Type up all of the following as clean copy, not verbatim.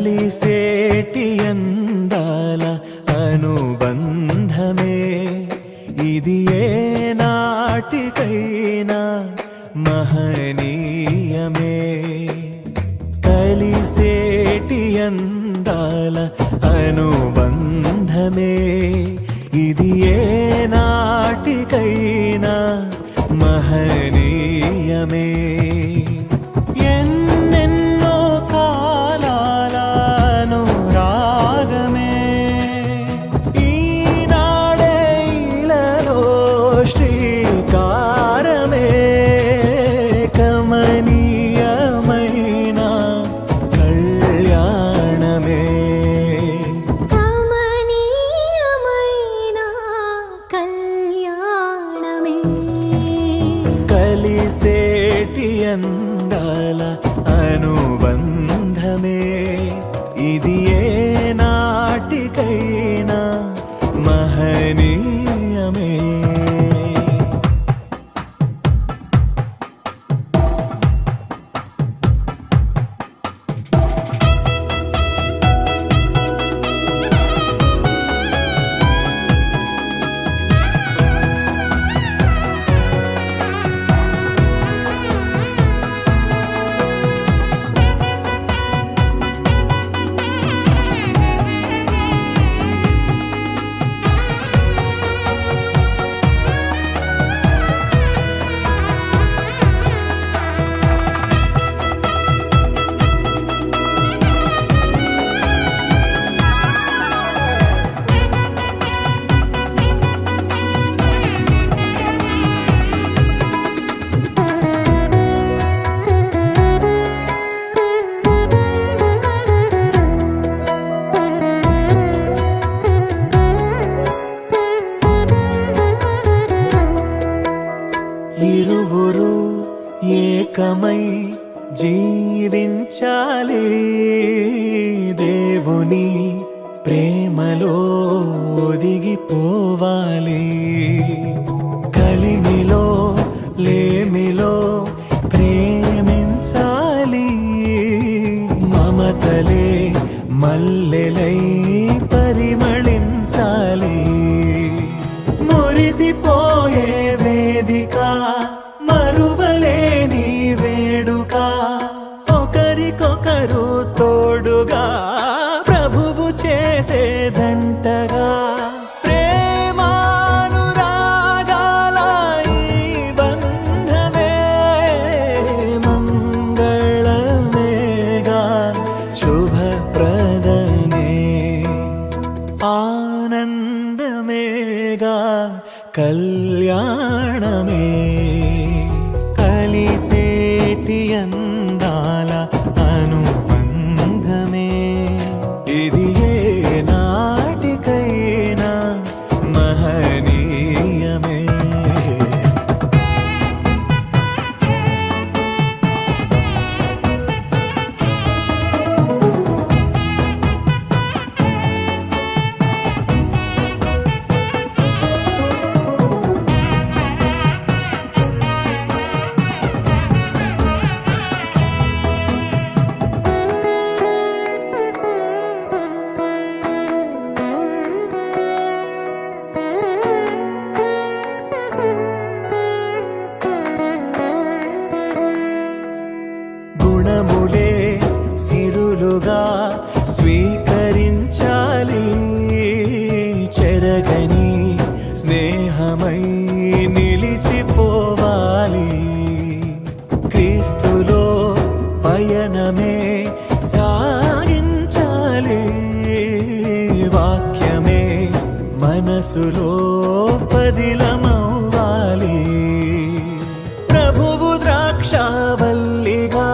కలిసేటి అందాల అనుబంధమే ఇది ఏ నాటికైనా మహనీయమే. కలిసేటి అందాల అనుబంధమే ఇది ఏ నాటికైనా మహనీయమే. ఎన్నెన్నో కాలాల అనురాగమే ఈనాడే ఇలలో శ్రీకారమే. కమనీయమైన కళ్యాణమే కమనీయమైన కళ్యాణమే. కలిసేటి అందాల అనుబంధమే ఇది ఏ నాటికైనా మహనీయమే. ఇరువురు ఏకమై జీవించాలి. దేవుని ప్రేమలో ఒదిగిపోవాలి. కలిమిలో లేమిలో ప్రేమించాలి. మమతలే మల్లెలై పరిమళించాలి. మురిసిపోయే వేదిక మరువలేని వేడుక ఒకరికొకరు తోడుగా ప్రభువు చేసే జంటగా ప్రేమానురాగాల ఈ బంధమే మంగళమేగా శుభప్రదమే ఆనందమేగా కళ్యాణమే. కలిసేటి అందాల అనుబంధమే ఇది ఏ నాటికైనా మహనీయమే. గుణములే సిరులుగా స్వీకరించాలి. చెరగని స్నేహమై నిలిచిపోవాలి. క్రీస్తులో పయనమే సాగించాలి. వాక్యమే మనసులో పదిలమవ్వాలి. ప్రభువు ద్రాక్షావల్లిగా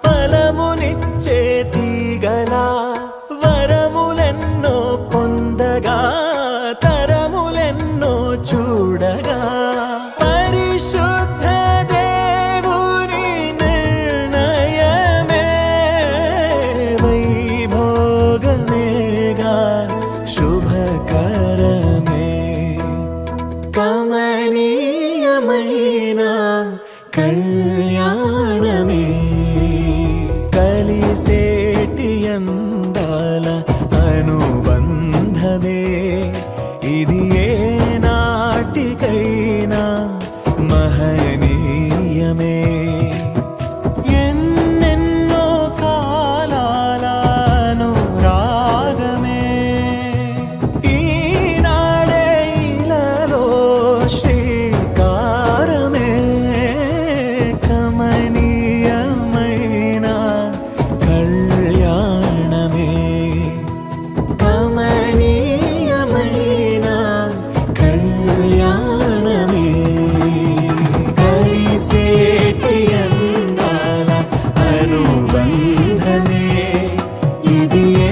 ఫలమునిచ్చే తీగలా వరములెన్నో పొందగా తరములెన్నో చూడగా పరిశుద్ధ దేవుని నిర్ణయమే వైభోగమేగా శుభకరమే. కమనీయమైన కళ్యాణ ఇది ఏ నాటికైనా మహనీయమే. ఎన్నెన్నో కాలాలను రాగమే ఈనాడే ఇలలో శ్రీకారమే. కమనీయమైన కళ్యాణమే, కమనీయమైన కళ్యాణమే. కలిసేటి అందాల అనుబంధమే, ఇది ఏ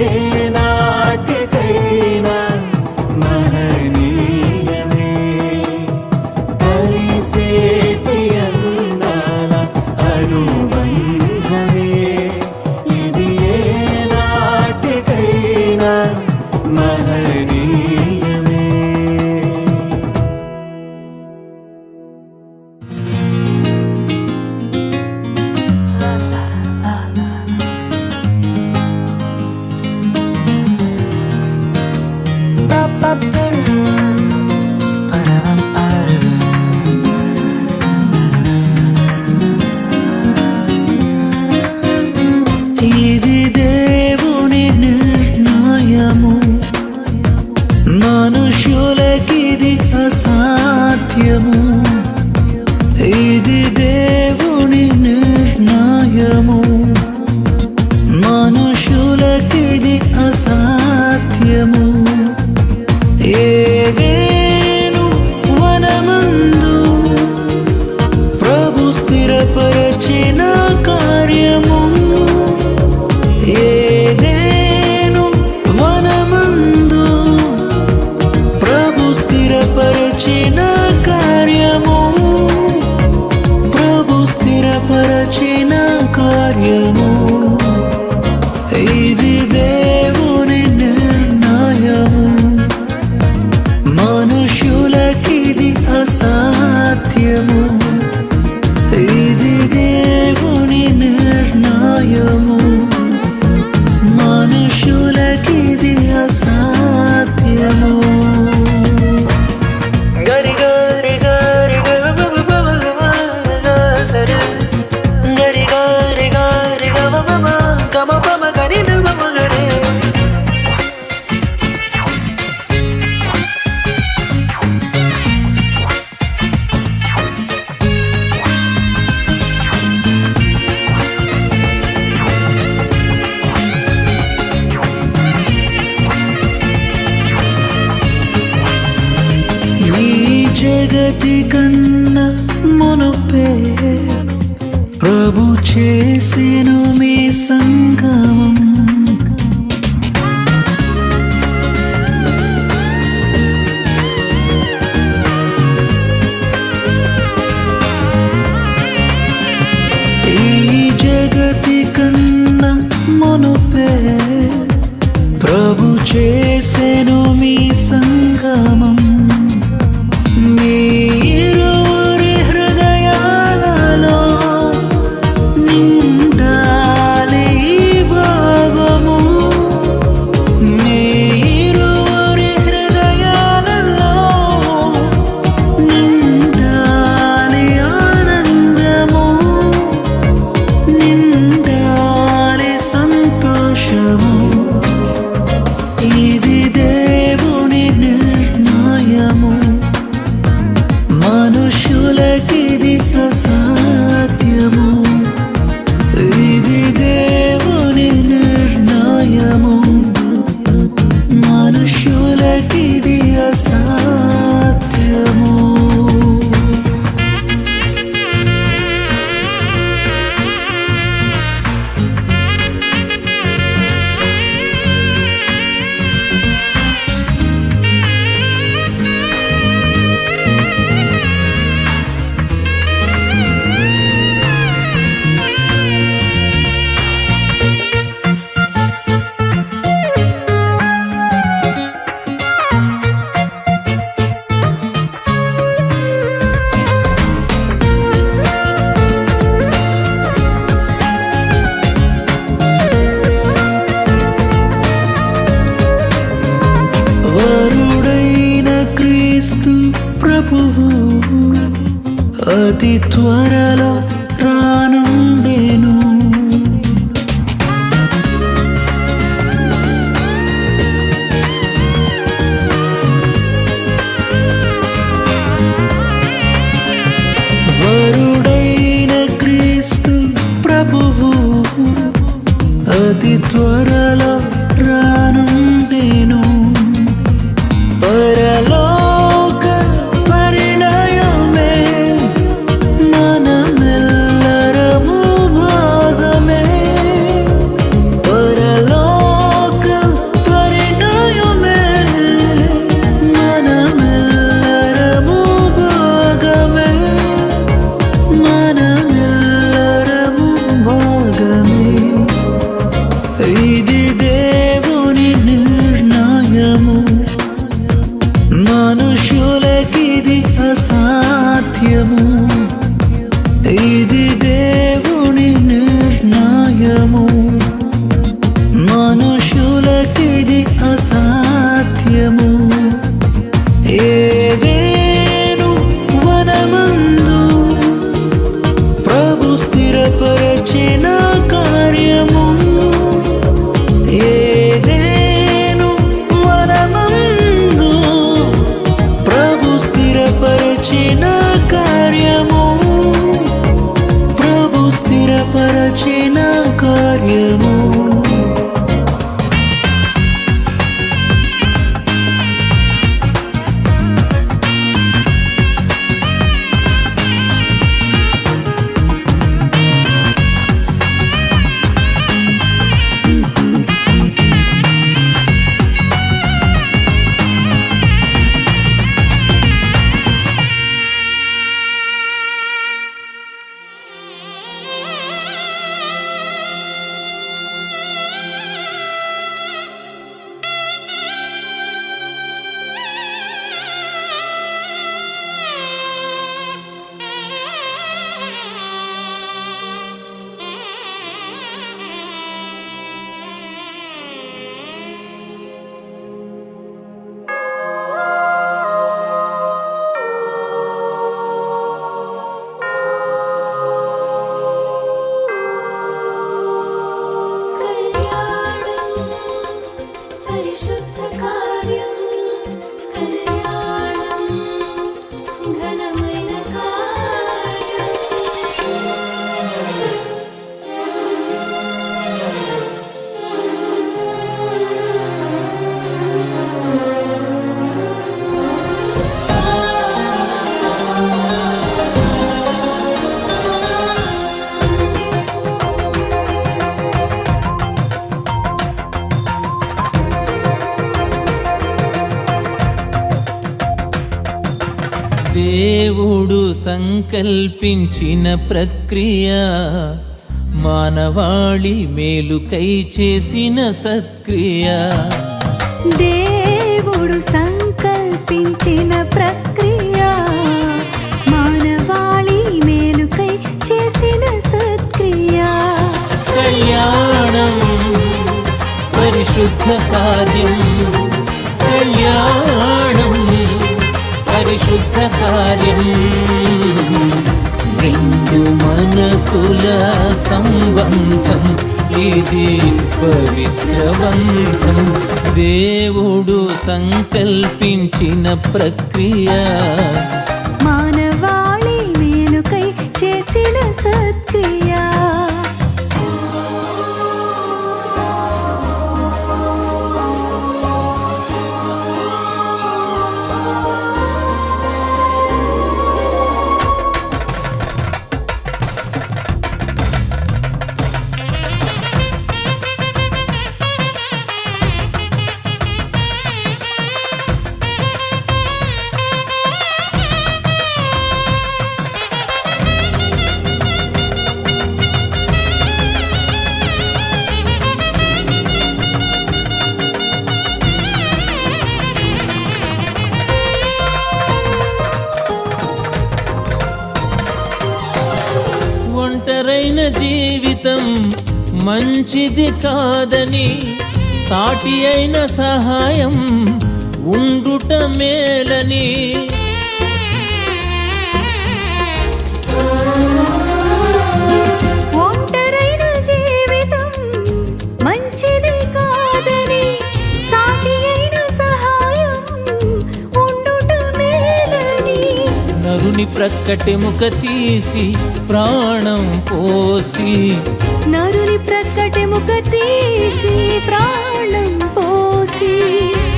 నాటికైనా మహనీయమే. కలిసేటి అందాల అనుబంధమే, ఇది ఏ నాటికైనా మహనీయమే. ఇది దేవుని నిర్ణయము, మనుషులకిది అసాధ్యము. ఇది దేవుని నిర్ణయము, మనుషులకిది అసాధ్యము. ఏదేను వనమందు ప్రభు స్థిరపరచిన కార్యము. ఏదేను వనమందు ప్రభు స్థిరపరచిన కార్యము. ప్రభు స్థిరపరచిన కార్యము. ఇది దేవుని నిర్ణయము, మనుషులకిది అసాధ్యము. ఇది దేవుని నిర్ణయము, మనుషులకిది అసాధ్యము. గరి గరి గరి సరే గరి గరి గరి గమ గమ గరి గరే. ఈ జగతి కన్నా మునుపే ప్రభు చేసెను మీ సంగమం. ఈ జగతి కన్నా మునుపే ప్రభు చేసెను మీ సంగమం. మీరురి హృదయాలలో నిండాలి ఈ భావము. మీరురి హృదయాలలో నిండాలి ఆనందము, నిండాలి సంతోషము. ఇది దేవుని నిర్ణయం, ప్రభువు అతి త్వరలో రానుండెను. వరుడైన క్రీస్తు ప్రభువు అతి త్వరలో రానుండెను. పరలోక పరిణయమే మనమెల్లరము భాగమే. పరలోక పరిణయమే మనమెల్లరము భాగమే. మనమెల్లరము భాగమే. ఇది దేవుని నిర్ణయము, మనుషులకిది అసాధ్యము. ఇది దేవుని నిర్ణయము, మనుషులకిది అసాధ్యము. ఏదేను వనమందు ప్రభు స్థిరపరచిన కార్యము. ఏదేను వనమందు ప్రభు స్థిరపరచిన కార్యము. ప్రభు స్థిరపరచిన కార్యము. పరిశుద్ధ కార్యం కళ్యాణం ఘనమైన కార్యం. దేవుడు సంకల్పించిన ప్రక్రియ, మానవాళి మేలుకై చేసిన సత్క్రియ. దేవుడు సంకల్పించిన ప్రక్రియ, మానవాళి మేలుకై చేసిన సత్క్రియ. కళ్యాణం పరిశుద్ధ కార్యం. కళ్యాణం పరిశుద్ధ కార్యం. రెండు మనసుల సంబంధం ఇది పవిత్రవంతం. దేవుడు సంకల్పించిన ప్రక్రియ, మానవాళి మేలుకై చేసిన సత్క్రియ. ఒంటరైన జీవితం మంచిది కాదని, సాటి అయిన సహాయం ఉండుట మేలని. నరుని ప్రక్కటెముక తీసి ప్రాణం పోసి నరుని ప్రక్కటెముక తీసి ప్రాణం పోసి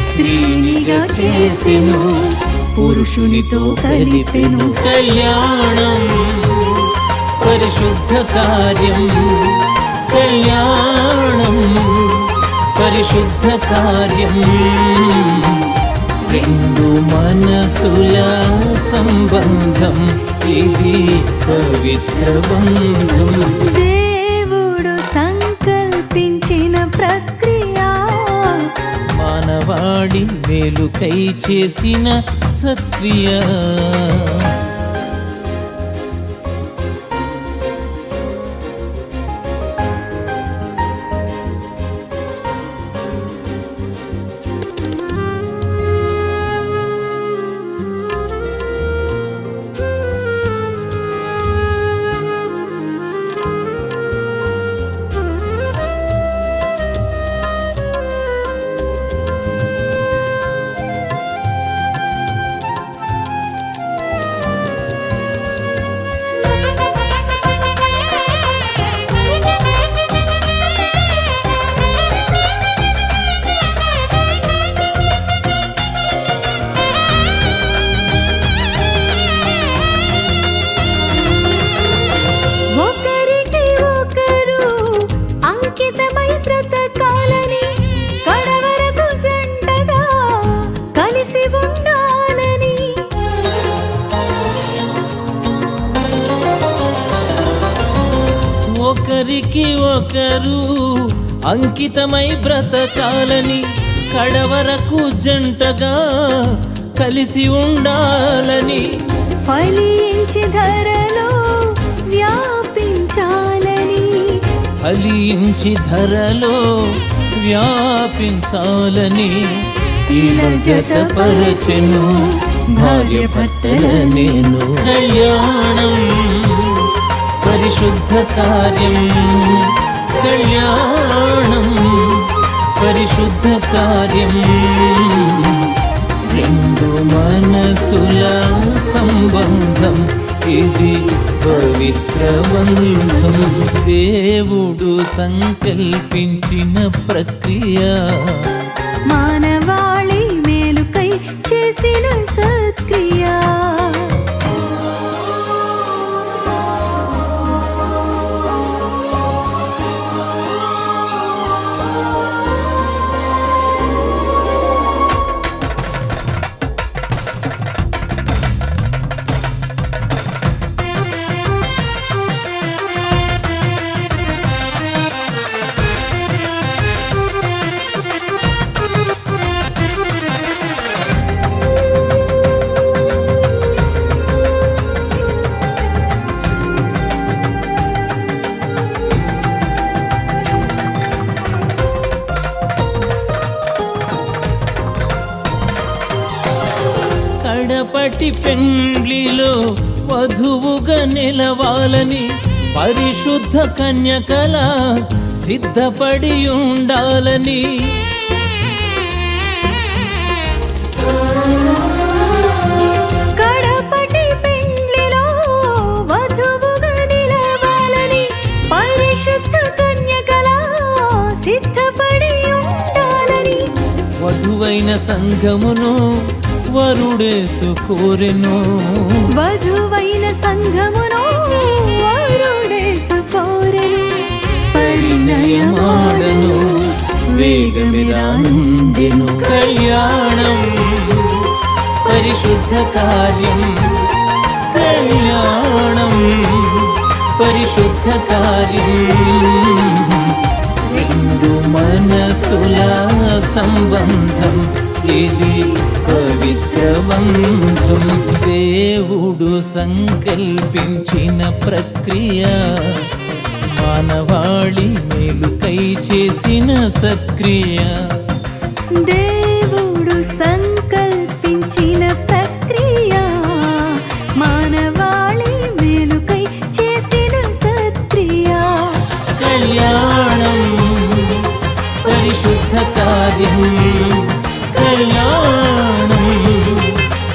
స్త్రీనిగా చేసెను పురుషునితో కలిపెను కళ్యాణం పరిశుద్ధ కార్యం కళ్యాణం పరిశుద్ధ కార్యం రెండు మనసుల సంబంధం ఇది పవిత్ర బంధం దేవుడు సంకల్పించిన ప్రక్రియ మానవాడి మేలుకై చేసిన సత్క్రియ ఒకరికి ఒకరు అంకితమై బ్రతకాలని కడవరకు జంటగా కలిసి ఉండాలని ఒకరికి ఒకరు అంకితమై బ్రతకాలని కడవరకు జంటగా కలిసి ఉండాలని ఫలించి ధరలో వ్యాపించాలని ఫలించి ధరలో వ్యాపించాలని ఇలా జతపరచెను భార్య భర్తల నేను కళ్యాణం పరిశుద్ధ కార్యం కళ్యాణం పరిశుద్ధ కార్యం రెండు మనసుల సంబంధం ఇది పవిత్ర బంధం దేవుడు సంకల్పించిన ప్రక్రియ మానవాళి మేలుకై చేసిన సత్క్రియ కడపటి పెండ్లిలో వధువుగా నిలవాలని పరిశుద్ధ కన్యకల సిద్ధపడి ఉండాలని కడపటి పెండ్లిలో వధువుగా నిలవాలని పరిశుద్ధ కన్యకలా సిద్ధపడి ఉండాలని వధువైన సంఘమును వరుడేసు కోరెను వధువైన సంఘమును వరుడేసు కోరెను పరిణయమాడను వేగమిరానుండెను కళ్యాణం పరిశుద్ధ కార్యం కళ్యాణం పరిశుద్ధ కార్యం రెండు మనసుల సంబంధం ఇది పవిత్ర బంధం దేవుడు సంకల్పించిన ప్రక్రియ మానవాళి మేలుకై చేసిన సత్క్రియ దేవుడు సంకల్పించిన ప్రక్రియ మానవాళి మేలుకై చేసిన సత్క్రియ కళ్యాణం పరిశుద్ధ కార్యం కళ్యాణం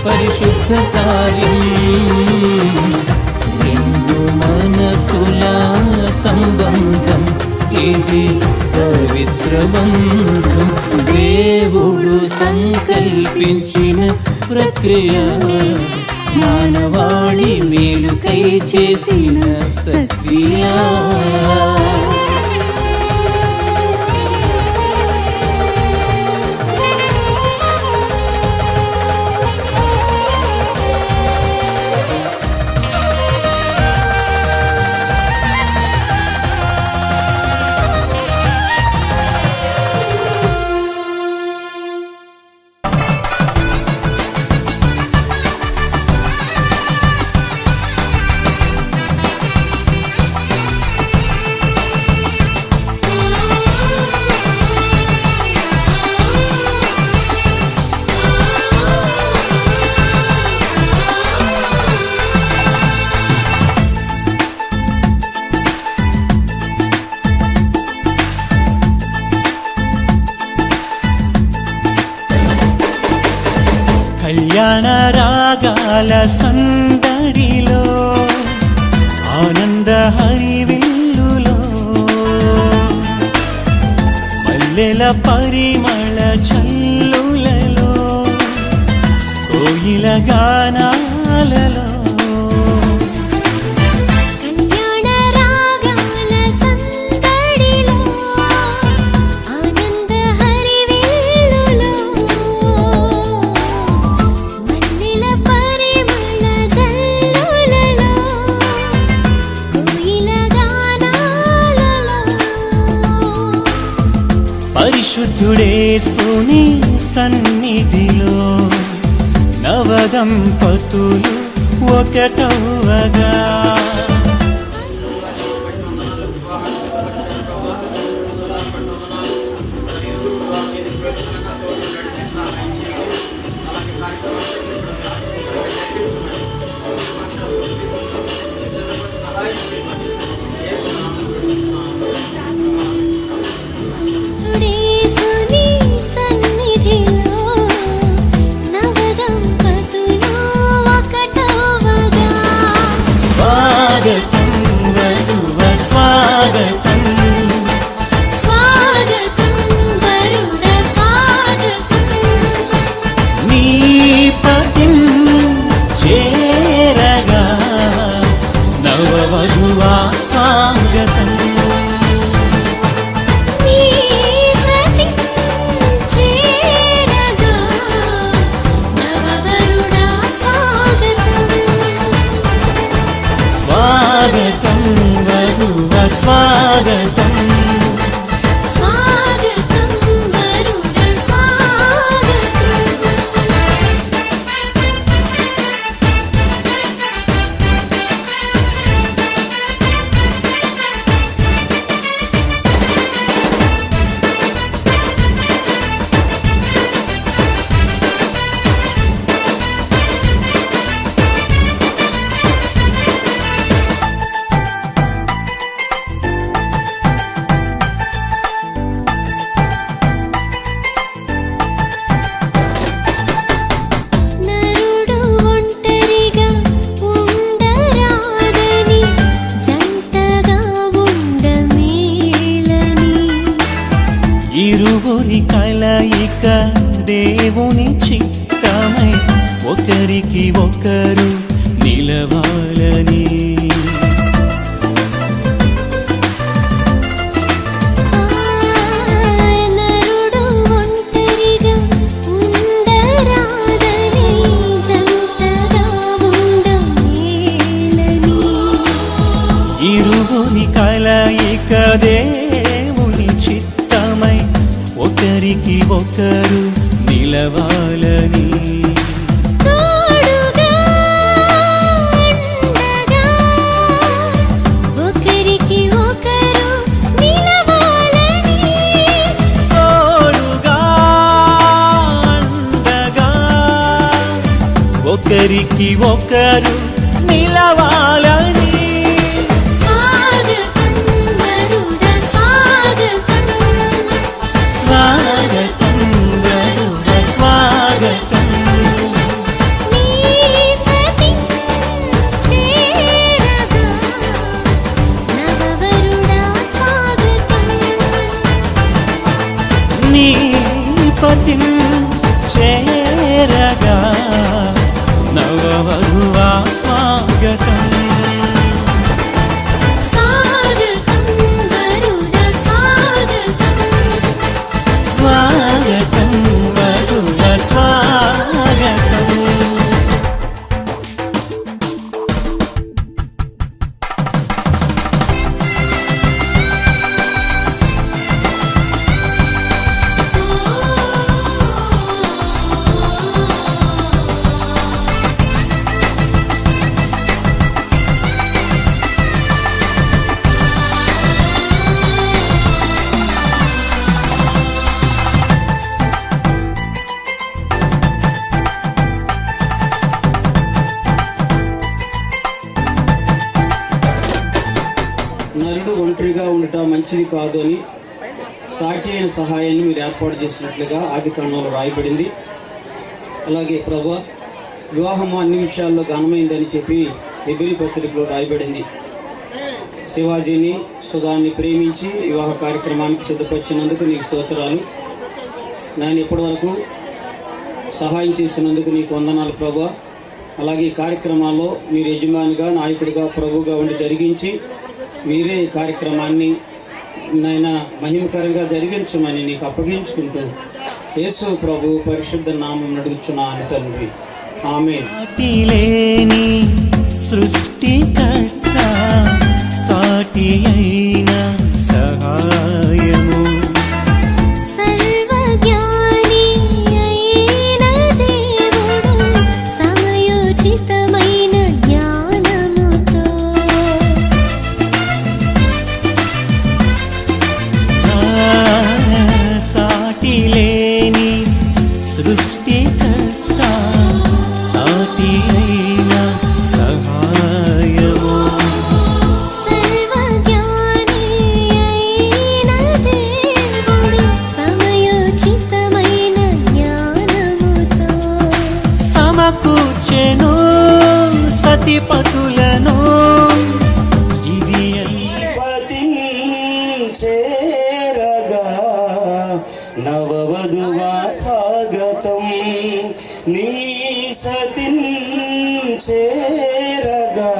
పరిశుద్ధ కార్యం రెండు మనసుల సంబంధం ఇది పవిత్ర బంధం దేవుడు సంకల్పించిన ప్రక్రియ మానవాళి మేలుకై చేసిన సక్రియ కళ్యాణ రాగాల సందడిలో ఆనంద హరివిల్లులో మల్లెల పరిమళ చల్లులలో కోయిల గానాలలో కళ్యాణ రాగాల సందడిలో ఆనంద హరివిల్లులో మల్లెల పరిమళ జల్లులలో కోయిల గానాలలో పరిశుద్ధుడేసుని సన్నిధిలో నవదంపతులు ఒకటవగా యేసుని సన్నిధిలో నవదంపతులు ఒకటవగా స్వాగతం వధువ స్వాగతం స్వాగతం వరుణ స్వాగతం నీ పతిం చేరగా నవవధువా స్వాగతం నీ సతి చేరగా నవవరుణ స్వాగతం స్వాగతం వధువ స్వాగతం స్వాగతం వరుణ స్వాగతం నరుడు ఒంటరిగా ఉండరాదని జంటగా ఉండమేలని ఇరువురి కలయిక దేవుని చిత్తమై ఒకరికి ఒకరు నిలవాలని నరుడు ఒంటరిగా ఉండరాదని జంటగా ఉండమేలని ఇరువురి కలయిక దేవుని చిత్తమై ఒకరికి ఒకరు నిలవాలని తోడుగా అండగా ఒకరికి ఒకరు నిలవాలని తోడుగా అండగా ఒకరికి ఒకరు నిలవాలని స్వాగతం వరుణ స్వాగతం స్వాగతం వరుణ స్వాగతం నీ మంచిది కాదు అని సాటి అయిన సహాయాన్ని మీరు ఏర్పాటు చేసినట్లుగా ఆదికాండంలో రాయబడింది. అలాగే ప్రభువా, వివాహము అన్ని విషయాల్లో ఘనమైందని చెప్పి హెబ్రీ పత్రికలో రాయబడింది. శివాజీని సుధాన్ని ప్రేమించి వివాహ కార్యక్రమానికి సిద్ధపరిచినందుకు నీకు స్తోత్రాలు నాయన. ఇప్పటి వరకు సహాయం చేసినందుకు నీకు వందనాలు ప్రభువా. అలాగే ఈ కార్యక్రమాల్లో మీరు యజమానిగా, నాయకుడిగా, ప్రభువుగా ఉండి జరిగించి మీరే ఈ కార్యక్రమాన్ని నాయన మహిమకరంగా జరిగించమని నీకు అప్పగించుకుంటూ యేసు ప్రభు పరిశుద్ధ నామం అడుగుచున్నాను తండ్రి, ఆమేన్. సాటిలేని సృష్టికర్త, సాటి అయిన సహాయము, సర్వజ్ఞాని అయిన దేవుడు సమయోచితమైన జ్ఞానముతో సాటిలేని సృష్టికర్త, సాటి అయిన సహాయము, సర్వజ్ఞాని అయిన దేవుడు సమయోచితమైన జ్ఞానముతో సమకూర్చెను సతిపతులను. ఇది చేరగా నవవధువా స్వాగతం, నీ సతిన్ చేరగా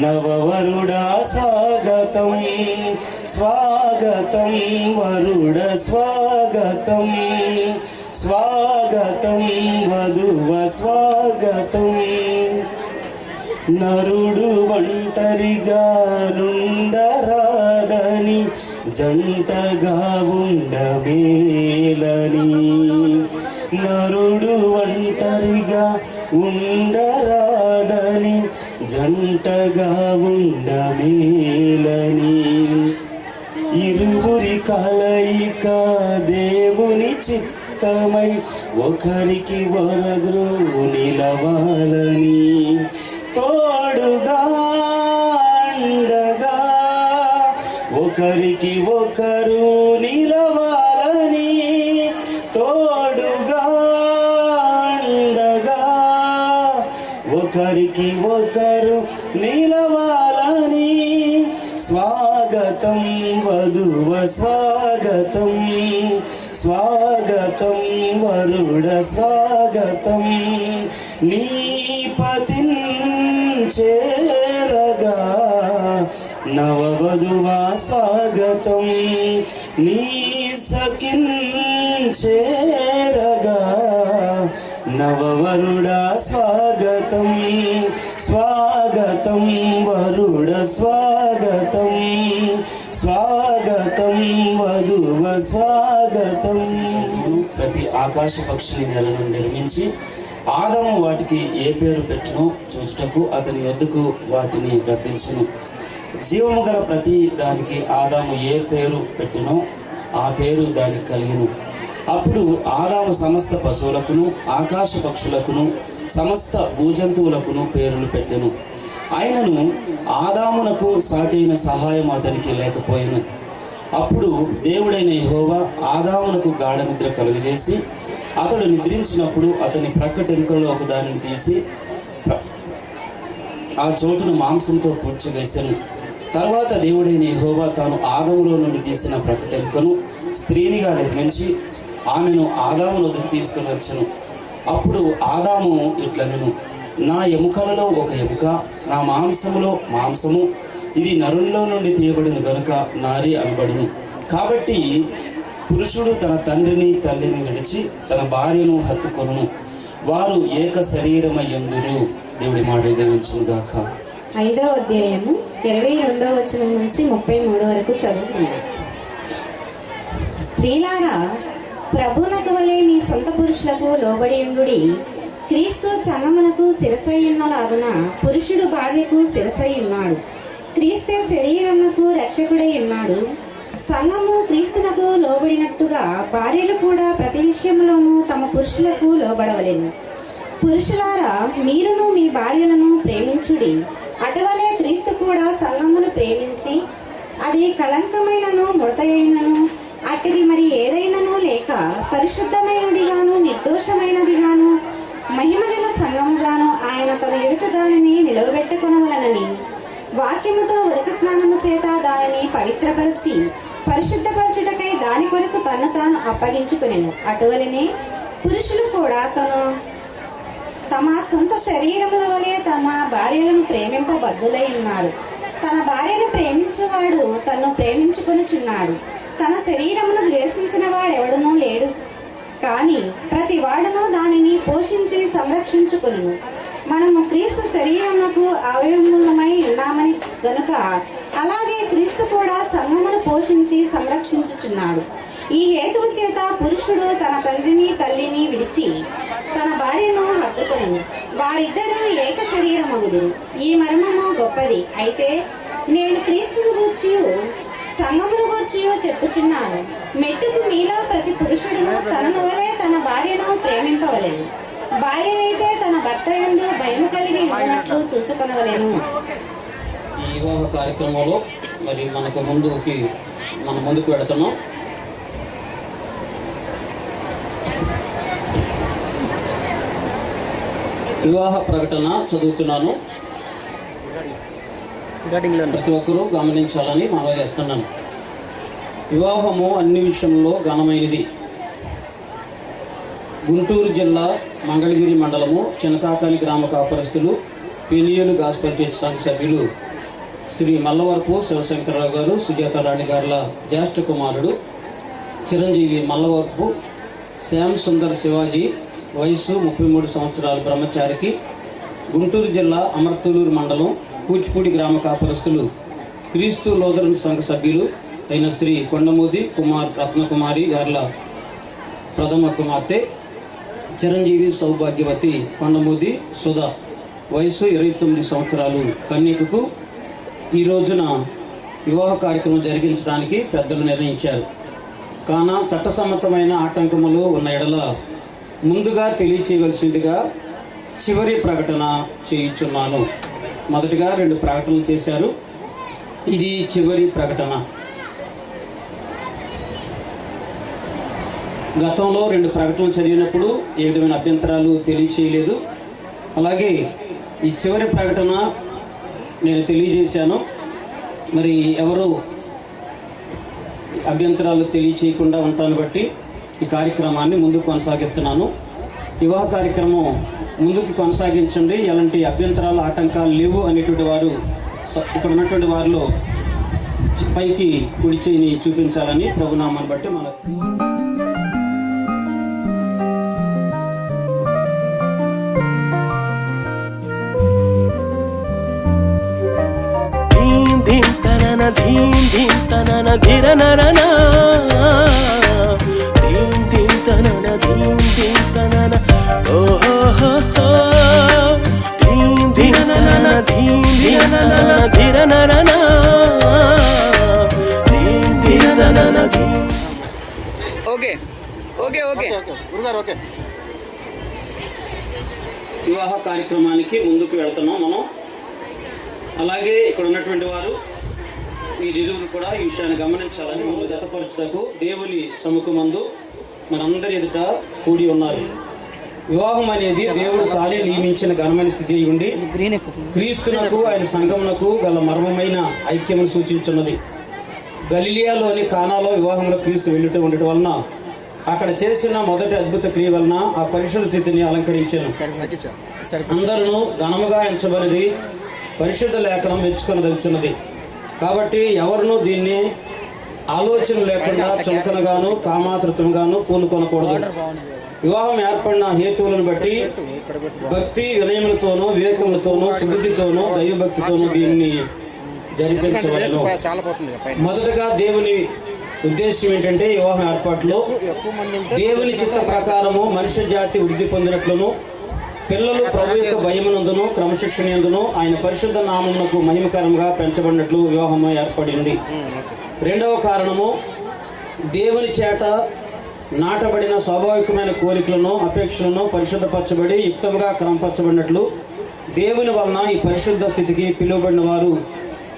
నవవరుడా స్వాగతం, స్వాగతం వరుడ స్వాగతం, స్వాగతం వధువ స్వాగతం. నరుడు ఒంటరిగా నుండరాదని జంటగా ఉండమేలని, నరుడు ఒంటరిగా ఉండరాదని జంటగా ఉండమేలని. ఇరువురి కలయిక దేవుని చిత్తమై ఒకరికి ఒకరు నిలవాలని, తోడుగా అండగా ఒకరికి ఒకరు నిలవాలని, తోడుగా అండగా ఒకరికి ఒకరు నిలవాలని. స్వాగతం వధువ స్వాగతం, స్వాగతం వరుడ స్వాగతం, నీ పతిన్ చేరగా నవవధువా స్వాగతం, నీ సఖిన్ చేరగా నవవరుడా స్వాగతం, స్వాగతం వరుడ స్వాగతం, స్వాగతం వధువ స్వాగతం. ప్రతి ఆకాశ పక్షిని నేలను నిర్మించి ఆదాము వాటికి ఏ పేరు పెట్టునో చూచుటకు అతని యొద్దకు వాటిని రప్పించును. జీవము గల ప్రతి దానికి ఆదాము ఏ పేరు పెట్టినో ఆ పేరు దానికి కలిగిను. అప్పుడు ఆదాము సమస్త పశువులకును ఆకాశ పక్షులకును సమస్త భూజంతువులకును పేర్లు పెట్టెను. ఆయనను ఆదామునకు సాటైన సహాయం అతనికి లేకపోయెను. అప్పుడు దేవుడైన యెహోవా ఆదామునకు గాఢ నిద్ర కలుగజేసి అతడు నిద్రించినప్పుడు అతని ప్రక్కటెముకలో ఒక దానిని తీసి ఆ చోటును మాంసంతో పూడ్చివేసెను. తర్వాత దేవుడైన యెహోవా తాను ఆదాములో నుండి తీసిన ప్రక్కటెముకను స్త్రీనిగా నిర్మించి ఆమెను ఆదాము వద్దకు తీసుకుని వచ్చెను. అప్పుడు ఆదాము ఇట్లనెను, నా ఎముకలలో ఒక ఎముక, నా మాంసములో మాంసము, ఇది నరుల్లో నుండి తీయబడిన గనుక నారి అనబడును. కాబట్టి పురుషుడు తన తండ్రిని తల్లిని విడిచి తన భార్యను హత్తుకొనును, వారు ఏక శరీరమయ్యుందురు. దేవుడి మాటలు దీవించును గాక. 5వ అధ్యాయము 22వ వచనం నుంచి 33 వరకు చదువుకుందాం. స్త్రీలారా, ప్రభునకు వలె మీ సొంత పురుషులకు లోబడి ఉండుడి. క్రీస్తు సంగమునకు శిరసై ఉన్నలాగున పురుషుడు భార్యకు శిరసై ఉన్నాడు. క్రీస్తే శరీరమునకు రక్షకుడై ఉన్నాడు. సంఘము క్రీస్తునకు లోబడినట్టుగా భార్యలు కూడా ప్రతి విషయంలోనూ తమ పురుషులకు లోబడవలెను. పురుషులారా, మీరును మీ భార్యలను ప్రేమించుడి. అటువలే క్రీస్తు కూడా సంఘమును ప్రేమించి అది కళంకమైనను ముడతయైనను అట్టిది మరి ఏదైనను లేక పరిశుద్ధమైనదిగాను నిర్దోషమైనదిగాను మహిమగల సంఘముగాను ఆయన తన ఎదుట దానిని నిలవబెట్టుకొనవలనని వాక్యముతో ఉదక స్నానము చేత దానిని పవిత్రపరిచి పరిశుద్ధపరచుటకై దాని కొరకు తను తాను అప్పగించుకునేను. అటువలనే పురుషులు కూడా తమ సొంత శరీరముల వలె తమ భార్యలను ప్రేమింపబద్ధులై ఉన్నారు. తన భార్యను ప్రేమించేవాడు తన్ను ప్రేమించుకొనుచున్నాడు. తన శరీరమును ద్వేషించిన వాడెవడనూ లేడు. కానీ ప్రతి వాడును దానిని పోషించి సంరక్షించుకొనును. మనము క్రీస్తు శరీరమునకు అవయవములమై ఉన్నామని గనుక అలాగే క్రీస్తు కూడా సంఘమును పోషించి సంరక్షించుచున్నాడు. ఈ హేతువు చేత పురుషుడు తన తండ్రిని తల్లిని విడిచి తన భార్యను హత్తుకొనును, వారిద్దరూ ఏక శరీరమగుదురు. ఈ మర్మము గొప్పది. అయితే నేను క్రీస్తును గూర్చియు సంఘమును గూర్చియు చెప్పుచున్నాను. మెట్టుకు మీలో ప్రతి పురుషుడును తనను వలె తన భార్యను ప్రేమింపవలెను. భార్య అయితే తన భర్త యందు భయము కలిగి ఉన్నట్లు చూసుకొనవలెను. ఈ వివాహ కార్యక్రమంలో మరి మన ముందుకు వెళుతున్నాం. వివాహ ప్రకటన చదువుతున్నాను. ప్రతి ఒక్కరూ గమనించాలని మనవి చేస్తున్నాను. వివాహము అన్ని విషయంలో ఘనమైనది. గుంటూరు జిల్లా మంగళగిరి మండలము చినకాకాని గ్రామ కాపరస్తులు పెనియేలు గాస్పల్ చర్చ్ సంఘ సభ్యులు శ్రీ మల్లవరపు శివశంకరరావు గారు, సుజాతారాణి గారుల జ్యేష్ఠ కుమారుడు చిరంజీవి మల్లవరపు శ్యామ్ సుందర్ శివాజీ, వయసు 33 సంవత్సరాల, బ్రహ్మచారికి, గుంటూరు జిల్లా అమర్తూలూరు మండలం కూచిపూడి గ్రామ కాపరస్తులు క్రీస్తు లోదరన్ సంఘ సభ్యులు అయిన శ్రీ కొండమూది కుమార్ రత్నకుమారి గారుల ప్రథమ కుమార్తె చిరంజీవి సౌభాగ్యవతి కొండమూది సుధా, వయసు 29 సంవత్సరాలు, కన్యకకు ఈ రోజున వివాహ కార్యక్రమం జరిగించడానికి పెద్దలు నిర్ణయించారు. కాన చట్టసమ్మతమైన ఆటంకములు ఉన్న ఎడల ముందుగా తెలియచేయవలసిందిగా చివరి ప్రకటన చేయించున్నాను. మొదటిగా 2 ప్రకటనలు చేశారు. ఇది చివరి ప్రకటన. గతంలో 2 ప్రకటనలు చదివినప్పుడు ఏ విధమైన అభ్యంతరాలు తెలియచేయలేదు. అలాగే ఈ చివరి ప్రకటన నేను తెలియజేశాను. మరి ఎవరు అభ్యంతరాలు తెలియచేయకుండా ఉంటాను బట్టి ఈ కార్యక్రమాన్ని ముందుకు కొనసాగిస్తున్నాను. వివాహ కార్యక్రమం ముందుకు కొనసాగించండి, ఎలాంటి అభ్యంతరాలు ఆటంకాలు లేవు అనేటువంటి వారు ఇక్కడ ఉన్నటువంటి వారిలో పైకి కుడి చేయిని చూపించాలని ప్రభునామాన్ని బట్టి మనకు ధీం ధీం తనన ధిరనరన ధీం ధీం తనన ధీం ధీం తనన ఓహో హో హో ధీం ధీం తనన ధీం ధీం తనన ధిరనరన ధీం ధీం తనన ధీం. ఓకే ఓకే ఓకే గురుగారు ఓకే. వివాహ కార్యక్రమానికి ముందుకు వెళ్తున్నాం మనం. అలాగే ఇక్కడ ఉన్నటువంటి వారు మీరిరువురు కూడా ఈ విషయాన్ని గమనించాలని మనం జతపరచుటకు దేవుని సముఖమందు మనందరి ఎదుట కూడి ఉన్నారు. వివాహం అనేది దేవుడు తానే నియమించిన ఘనమైన స్థితి అయి ఉండి క్రీస్తునకు ఆయన సంఘమునకు గల మర్మమైన ఐక్యమును సూచించున్నది. గలిలియాలోని కానాలో వివాహంలో క్రీస్తు వెళ్ళటం ఉండటం వలన అక్కడ చేసిన మొదటి అద్భుత క్రియ వలన ఆ పరిశుద్ధ స్థితిని అలంకరించాను. అందరూ ఘనముగా ఎంచబడినది పరిశుద్ధ లేఖనం మెచ్చుకొనదలుచున్నది. కాబట్టి ఎవరునూ దీన్ని ఆలోచన లేకుండా చులకనగాను కామాతృతంగాను పూనుకొనకూడదు. వివాహం ఏర్పడిన హేతువులను బట్టి భక్తి వినయములతోనూ వివేకములతోనూ సుబుద్ధితోనూ దైవభక్తితోనూ దీన్ని జరిపించవలను. మొదటగా దేవుని ఉద్దేశం ఏంటంటే వివాహం ఏర్పాటులో దేవుని చిత్త ప్రకారము మనుష్య జాతి వృద్ధి పొందినట్లును పిల్లలు ప్రభు యొక్క భయమునందును క్రమశిక్షణ యందును ఆయన పరిశుద్ధ నామమునకు మహిమకరంగా పెంచబడినట్లు వివాహము ఏర్పడింది. రెండవ కారణము దేవుని చేత నాటబడిన స్వాభావికమైన కోరికలను అపేక్షలను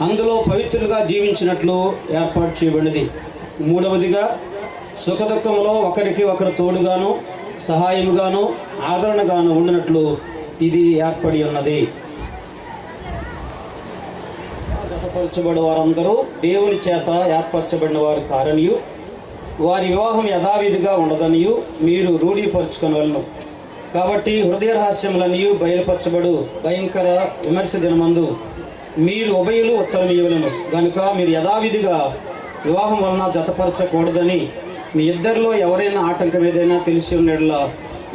అందులో పవిత్రులుగా జీవించినట్లు ఏర్పాటు చేయబడినది. మూడవదిగా సుఖదుఖంలో ఒకరికి ఒకరు తోడుగాను సహాయముగాను ఆదరణగాను ఉండినట్లు ఇది ఏర్పడి ఉన్నది. జతపరచబడి వారందరూ దేవుని చేత ఏర్పరచబడిన వారు కారనియు వారి వివాహం యథావిధిగా ఉండదనియు మీరు రూఢీపరచుకొనవలను. కాబట్టి హృదయ రహస్యములనియు బయలుపరచబడు భయంకర విమర్శ దినమందు మీరు ఉభయులు ఉత్తరం ఇవ్వలను గనుక మీరు యథావిధిగా వివాహం వలన జతపరచకూడదని మీ ఇద్దరిలో ఎవరైనా ఆటంకం ఏదైనా తెలిసి ఉన్నట్లా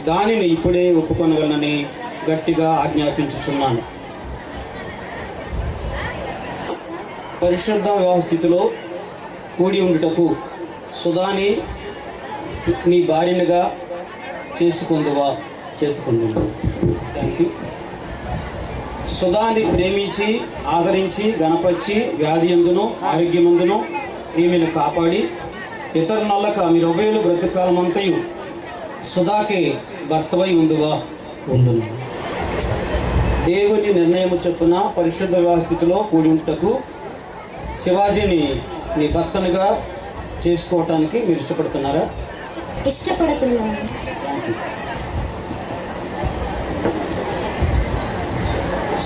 దానిని ఇప్పుడే ఒప్పుకొనగలనని గట్టిగా ఆజ్ఞాపించుచున్నాను. పరిశుద్ధ వివాహ స్థితిలో కూడి ఉండుటకు సుధాని నీ భార్యనుగా చేసుకుందువా? Thank you. సుధాన్ని ప్రేమించి ఆదరించి గణపరిచి వ్యాధి ఎందును ఆరోగ్యమందును ఈమెను కాపాడి ఇతర నల్లక మీరు ఉభయులు బ్రతుకాలమంతయు సుధాకి భర్తవై ఉందువా? ఉందును. దేవుని నిర్ణయము చొప్పున పరిశుద్ధ వివాహ స్థితిలో కూడి ఉంటకు శివాజీని నీ భర్తనుగా చేసుకోవటానికి మీరు ఇష్టపడుతున్నారా? ఇష్టపడుతున్నాను.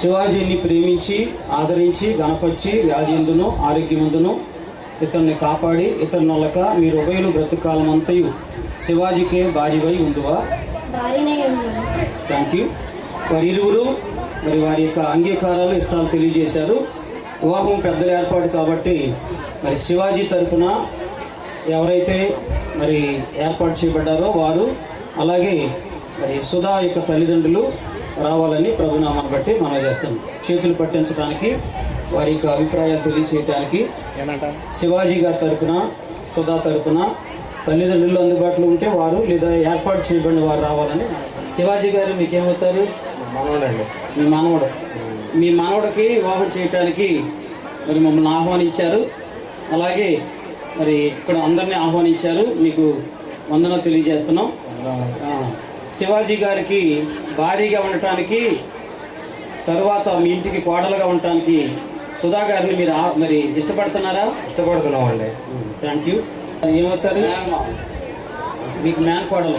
శివాజీని ప్రేమించి ఆదరించి గణపరిచి వ్యాధి ఎందును ఆరోగ్యమందును ఇతన్ని కాపాడి ఇతని నొల్లక మీరు ఉభయులు బ్రతుకాలమంతయు శివాజీకే భార్యవై ఉందువా? భార్యనే ఉన్నాను. Thank you. వారి ఇరువురు మరి వారి యొక్క అంగీకారాలు ఇష్టాలు తెలియజేశారు. వివాహం పెద్దల ఏర్పాటు కాబట్టి మరి శివాజీ తరపున ఎవరైతే మరి ఏర్పాటు చేయబడ్డారో వారు అలాగే మరి సుధా యొక్క తల్లిదండ్రులు రావాలని ప్రభునామాన్ని బట్టి మనం చేస్తాం. చేతులు పట్టించడానికి వారి యొక్క అభిప్రాయాలు తెలియచేయడానికి శివాజీ గారి తరపున సుధా తరపున తల్లిదండ్రులు అందుబాటులో ఉంటే వారు లేదా ఏర్పాటు చేయబడిన వారు రావాలని. శివాజీ గారు మీకేమవుతారు? మనవడండి. మీ మనవడు. మీ మనవడికి వివాహం చేయటానికి మరి మమ్మల్ని ఆహ్వానించారు. అలాగే మరి ఇక్కడ అందరినీ ఆహ్వానించారు. మీకు వందన తెలియజేస్తున్నాం. శివాజీ గారికి భారీగా ఉండటానికి తరువాత మీ ఇంటికి కోడలుగా ఉండటానికి సుధా గారిని మీరు మరి ఇష్టపడుతున్నారా? ఇష్టపడుతున్నామండి. Thank you. ఏమవుతారు? మీకు మేనకోడలు.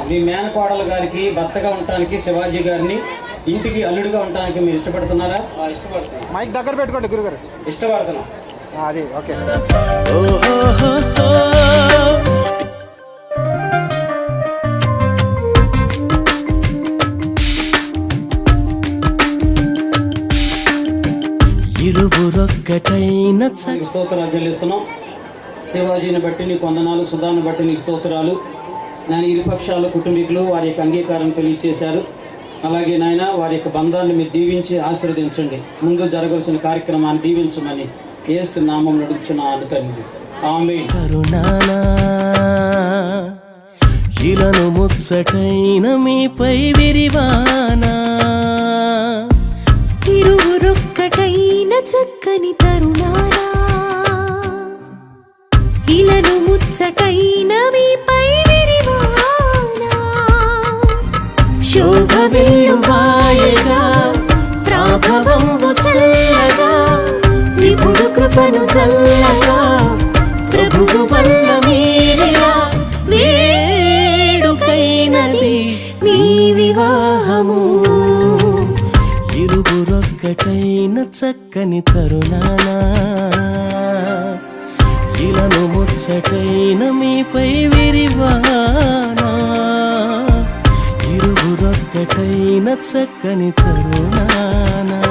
మీ మేనకోడలు గారికి భర్తగా ఉండటానికి శివాజీ గారిని ఇంటికి అల్లుడిగా ఉండటానికి మీరు ఇష్టపడుతున్నారా? ఇష్టపడుతున్నాం. మైక్ దగ్గర పెట్టుకోండి గురుగారు. ఇష్టపడుతున్నాం. అది ఓకే. ఇరువురొక్కటైన స్తోత్రాలు చెల్లిస్తున్నాం. శివాజీని బట్టి నీ వందనాలు, సుధాను బట్టి నీ స్తోత్రాలు. నేను ఇరుపక్షాల కుటుంబీకులు వారి యొక్క అంగీకారం తెలియచేశారు. అలాగే నాయన వారి యొక్క బంధాన్ని మీరు దీవించి ఆశీర్వదించండి. ముందు జరగాల్సిన కార్యక్రమాన్ని దీవించమని యేసు నామం నడుచున్నాను తండ్రి. ఆమేన్. కరుణానా ఇలను ముచ్చటైన మీపై విరివానా ఇరువురొక్కటైన చక్కని తరుణానా ఇలను ముచ్చటైన మీపై విరివానా శోభ వెల్లువాయగా ప్రాభవంబు చల్లగా విపుడు కృపను చల్లగా ప్రభువు వల్ల మీరిలా వేడుకైనది మీ వివాహము ఇరువురొక్కటైన చక్కని తరుణానా ఇలను ముచ్చటైన మీపై విరివానా ఇరువురొక్కటైన చక్కని తరుణానా.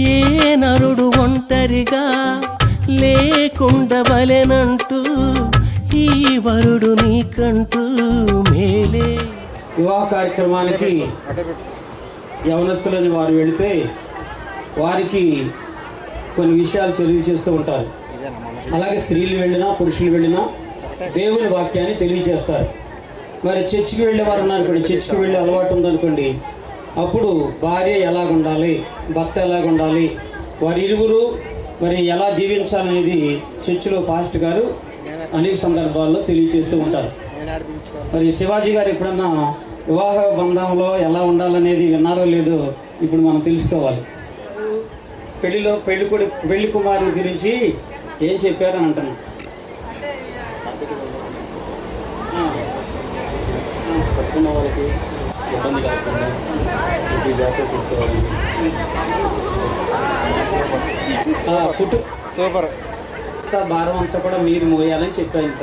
ఏ నరుడు ఒంటరిగా లేకుండవలెనంటూ ఈ వరుడు నీకంటూ మేలే. వివాహ కార్యక్రమానికి యవనస్తులని వారు వెళితే వారికి కొన్ని విషయాలు తెలియజేస్తూ ఉంటారు. అలాగే స్త్రీలు వెళ్ళినా పురుషులు వెళ్ళినా దేవుని వాక్యాన్ని తెలియజేస్తారు. మరి చర్చికి వెళ్ళేవారు ఉన్నారనుకోండి, చర్చికి వెళ్ళే అలవాటు ఉందనుకోండి, అప్పుడు భార్య ఎలాగుండాలి, భర్త ఎలాగుండాలి, వారి ఇరువురు మరి ఎలా జీవించాలనేది చర్చిలో పాస్టర్ గారు అనేక సందర్భాల్లో తెలియజేస్తూ ఉంటారు. మరి శివాజీ గారు ఎప్పుడన్నా వివాహ బంధంలో ఎలా ఉండాలనేది విన్నారో లేదో ఇప్పుడు మనం తెలుసుకోవాలి. పెళ్లిలో పెళ్లి కుమారుని గురించి ఏం చెప్పారని అంటున్నాం. పట్టుకున్న వాళ్ళకి ఇబ్బంది కాకుండా ప్రతి జాగ్రత్త చూసుకోవాలి. సూపర్. భారం అంతా కూడా మీరు మోయాలని చెప్పారంట.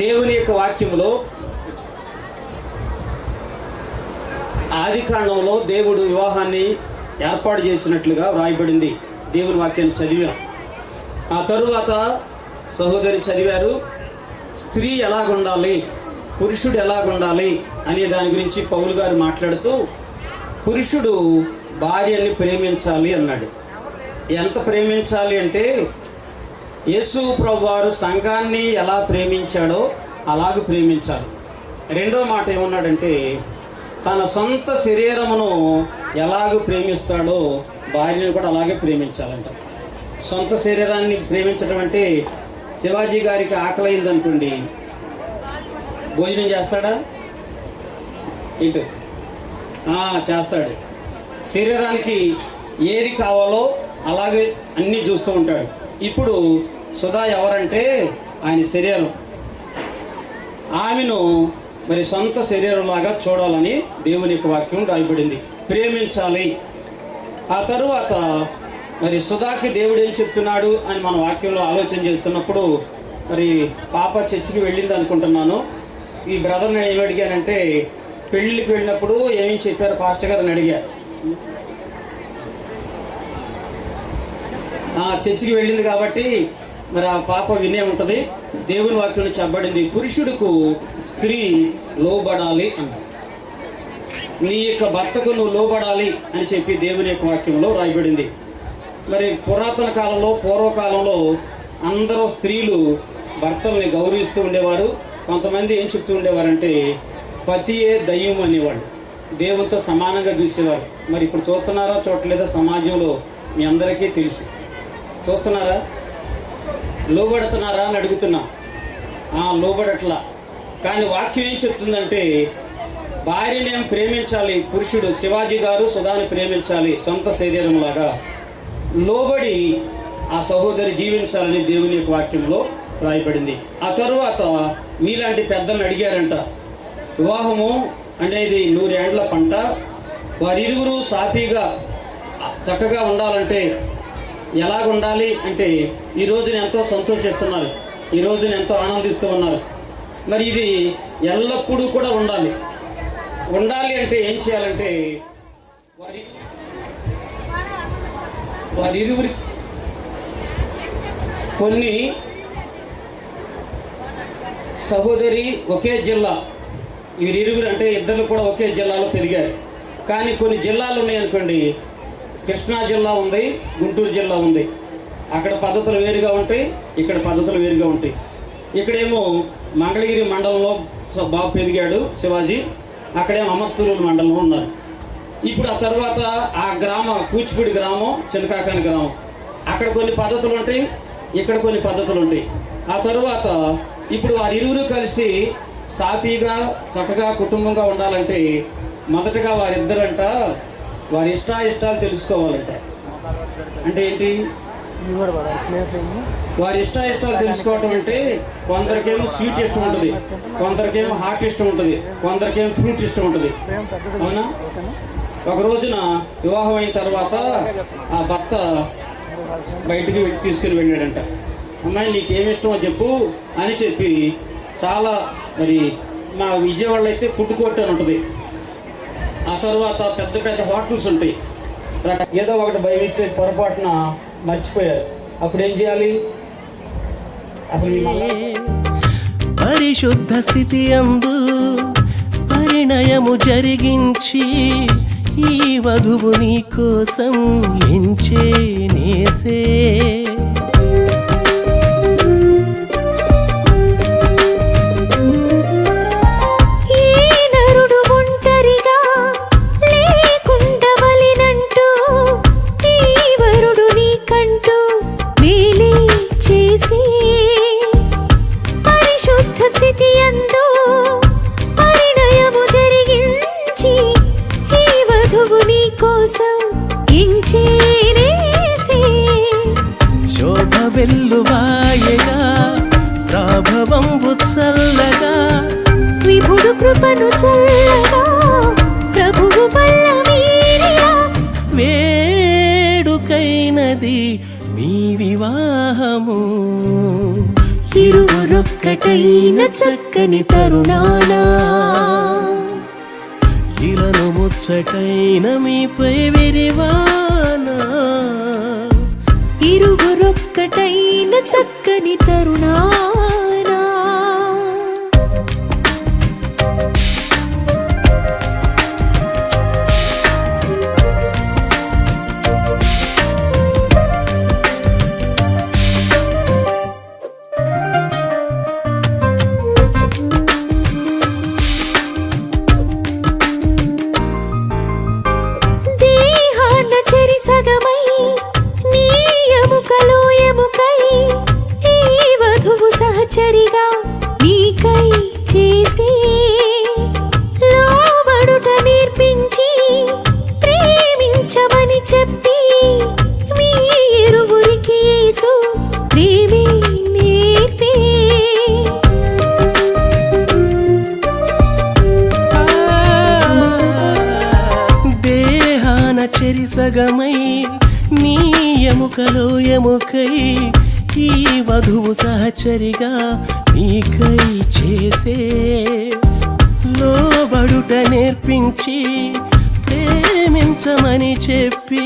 దేవుని యొక్క వాక్యంలో ఆదికాండంలో దేవుడు వివాహాన్ని ఏర్పాటు చేసినట్లుగా వ్రాయబడింది. దేవుని వాక్యాన్ని చదివాం. ఆ తరువాత సహోదరి చదివారు, స్త్రీ ఎలాగుండాలి, పురుషుడు ఎలాగుండాలి అనే దాని గురించి పౌలు గారు మాట్లాడుతూ పురుషుడు భార్యని ప్రేమించాలి అన్నాడు. ఎంత ప్రేమించాలి అంటే యేసు ప్రభువారు సంఘాన్ని ఎలా ప్రేమించాడో అలాగే ప్రేమించాలి. రెండో మాట ఏమన్నాడంటే తన సొంత శరీరమును ఎలాగ ప్రేమిస్తాడో భార్యను కూడా అలాగే ప్రేమించాలంట. సొంత శరీరాన్ని ప్రేమించడం అంటే శివాజీ గారికి ఆకలి అయిందనుకోండి, భోజనం చేస్తాడా? ఇటు చేస్తాడు. శరీరానికి ఏది కావాలో అలాగే అన్నీ చూస్తూ ఉంటాడు. ఇప్పుడు సుధా ఎవరంటే ఆయన శరీరం, ఆమెను మరి సొంత శరీరంలాగా చూడాలని దేవుని యొక్క వాక్యం రాయబడింది. ప్రేమించాలి. ఆ తరువాత మరి సుధాకి దేవుడు ఏం చెప్తున్నాడు అని మన వాక్యంలో ఆలోచన చేస్తున్నప్పుడు మరి పాప చర్చికి వెళ్ళింది అనుకుంటున్నాను. ఈ బ్రదర్ని ఏమి అడిగానంటే పెళ్ళికి వెళ్ళినప్పుడు ఏమేమి చెప్పారు పాస్టర్ గారు అని అడిగారు. చర్చికి వెళ్ళింది కాబట్టి మరి ఆ పాప వినే ఉంటుంది. దేవుని వాక్యంలో చెప్పబడింది పురుషుడుకు స్త్రీ లోబడాలి అన్నాడు. నీ యొక్క భర్తకు నువ్వు లోబడాలి అని చెప్పి దేవుని యొక్క వాక్యంలో రాయబడింది. మరి పురాతన కాలంలో పూర్వకాలంలో అందరూ స్త్రీలు భర్తల్ని గౌరవిస్తూ ఉండేవారు. కొంతమంది ఏం చెప్తూ ఉండేవారంటే పతియే దయ్యం అనేవాళ్ళు, దేవునితో సమానంగా చూసేవారు. మరి ఇప్పుడు చూస్తున్నారా చూడలేదా సమాజంలో మీ అందరికీ తెలుసు. చూస్తున్నారా? లోబడుతున్నారా అని అడుగుతున్నా. లోబడట్లా. కానీ వాక్యం ఏం చెప్తుందంటే భార్యని ఏం ప్రేమించాలి, పురుషుడు శివాజీ గారు సుధాని ప్రేమించాలి సొంత శరీరంలాగా, లోబడి ఆ సహోదరి జీవించాలని దేవుని యొక్క వాక్యంలో రాయబడింది. ఆ తరువాత మీలాంటి పెద్దలను అడిగారంట, వివాహము అనేది 100 ఏండ్ల పంట, వారిరువురు సాఫీగా చక్కగా ఉండాలంటే ఎలాగుండాలి అంటే ఈ రోజున ఎంతో సంతోషిస్తున్నారు, ఈ రోజున ఎంతో ఆనందిస్తూ ఉన్నారు. మరి ఇది ఎల్లప్పుడూ కూడా ఉండాలి. ఉండాలి అంటే ఏం చేయాలంటే వారిరువురి కొన్ని సహోదరి ఒకే జిల్లా, వీరిరువురు అంటే ఇద్దరు కూడా ఒకే జిల్లాలో పెరిగారు. కానీ కొన్ని జిల్లాలు ఉన్నాయనుకోండి, కృష్ణా జిల్లా ఉంది, గుంటూరు జిల్లా ఉంది. అక్కడ పద్ధతులు వేరుగా ఉంటాయి, ఇక్కడ పద్ధతులు వేరుగా ఉంటాయి. ఇక్కడేమో మంగళగిరి మండలంలో బాగా పెరిగాడు శివాజీ, అక్కడేమో అమర్తూరు మండలంలో ఉన్నారు. ఇప్పుడు ఆ తర్వాత ఆ గ్రామం కూచిపూడి గ్రామం, చిన్నకాకాని గ్రామం, అక్కడ కొన్ని పద్ధతులు ఉంటాయి, ఇక్కడ కొన్ని పద్ధతులు ఉంటాయి. ఆ తరువాత ఇప్పుడు వారిరువురు కలిసి సాఫీగా చక్కగా కుటుంబంగా ఉండాలంటే మొదటగా వారిద్దరంట వారి ఇష్టాలు తెలుసుకోవాలంట. అంటే ఏంటి? వారి ఇష్టాలు తెలుసుకోవటం అంటే కొందరికేమో స్వీట్ ఇష్టం ఉంటుంది, కొందరికేమో హాట్ ఇష్టం ఉంటుంది, కొందరికేమో ఫ్రూట్ ఇష్టం ఉంటుంది. అవునా? ఒక రోజున వివాహం అయిన తర్వాత ఆ భర్త బయటికి తీసుకుని వెళ్ళాడంట. అమ్మాయి నీకేమి ఇష్టమో చెప్పు అని చెప్పి చాలా మరి మా విజయవాడలో అయితే ఫుడ్ కోర్ట్ అని ఉంటుంది. ఆ తర్వాత పెద్ద పెద్ద హోటల్స్ ఉంటాయి. ఏదో ఒకటి బై మిస్టేక్ పొరపాటున మర్చిపోయారు. అప్పుడు ఏం చేయాలి? అసలు పరిశుద్ధ స్థితి అందు పరిణయము జరిగించి ఈ వధువు నీ కోసం ఎంచే నేసే. వెల్లువాయగా ప్రాభవంబు చల్లగా విభుడు కృపను చల్లగా ప్రభువు వల్ల మీరిలా వేడుకైనది మీ వివాహము. ఇరువురొక్కటైన చక్కని తరుణానా ఇలను ముచ్చటైన మీపై విరివానా. ఇరువురొక్కటైన చక్కని తరుణానా దేహాన చెరి సగమై సహచరిగా నీకై చేసి లోబడుట నేర్పించి ప్రేమించమని చెప్పి మీ ఇరువురికి యేసు ప్రేమే నేర్పి. దేహాన చెరిసగమై నీ ఎముకలో ఎముకై ఈ వధువు సహచరిగా నీకై చేసే లోబడుట నేర్పించి ప్రేమించమని చెప్పి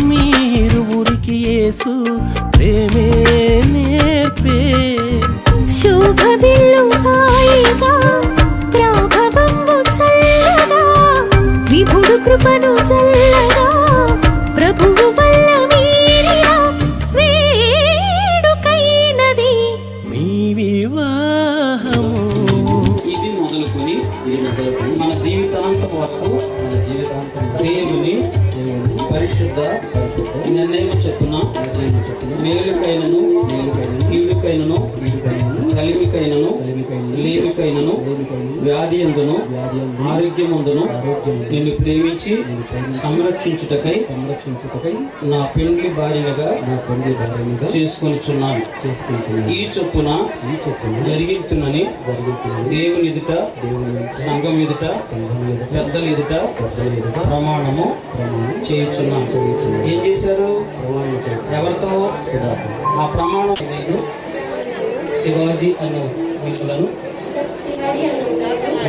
మీరువురికి యేసు ప్రేమే నేర్పే. శోభవిల్లు హాయిగా ప్రాభవంబు చల్లగా విభుడు కృపను చల్లగా ప్రభువు వల్ల మీరిలా వేడుకైనది మీ వివాహము. ఇది మొదలుకొని మన జీవితాంతం వరకు దేవుని పరిశుద్ధ నిర్ణయం చెప్పున మేలుకైనను కీడుకైనను కలిమికైనను లేమికైనను వ్యాధి అందును ఆరోగ్యమందును నిన్ను ప్రేమించి సంరక్షించుటకై నా పెండ్లి భార్యగా చేసుకొనిచున్నాను. ఈ చొప్పున జరిగితున్నని దేవుని ఎదుట సంఘం ఎదుట పెద్దల ఎదుట ప్రమాణము చేయుచున్నాను. ఏం చేశారు? ఎవరితో? ఆ ప్రమాణం శివాజీ అన్న వ్యక్తులను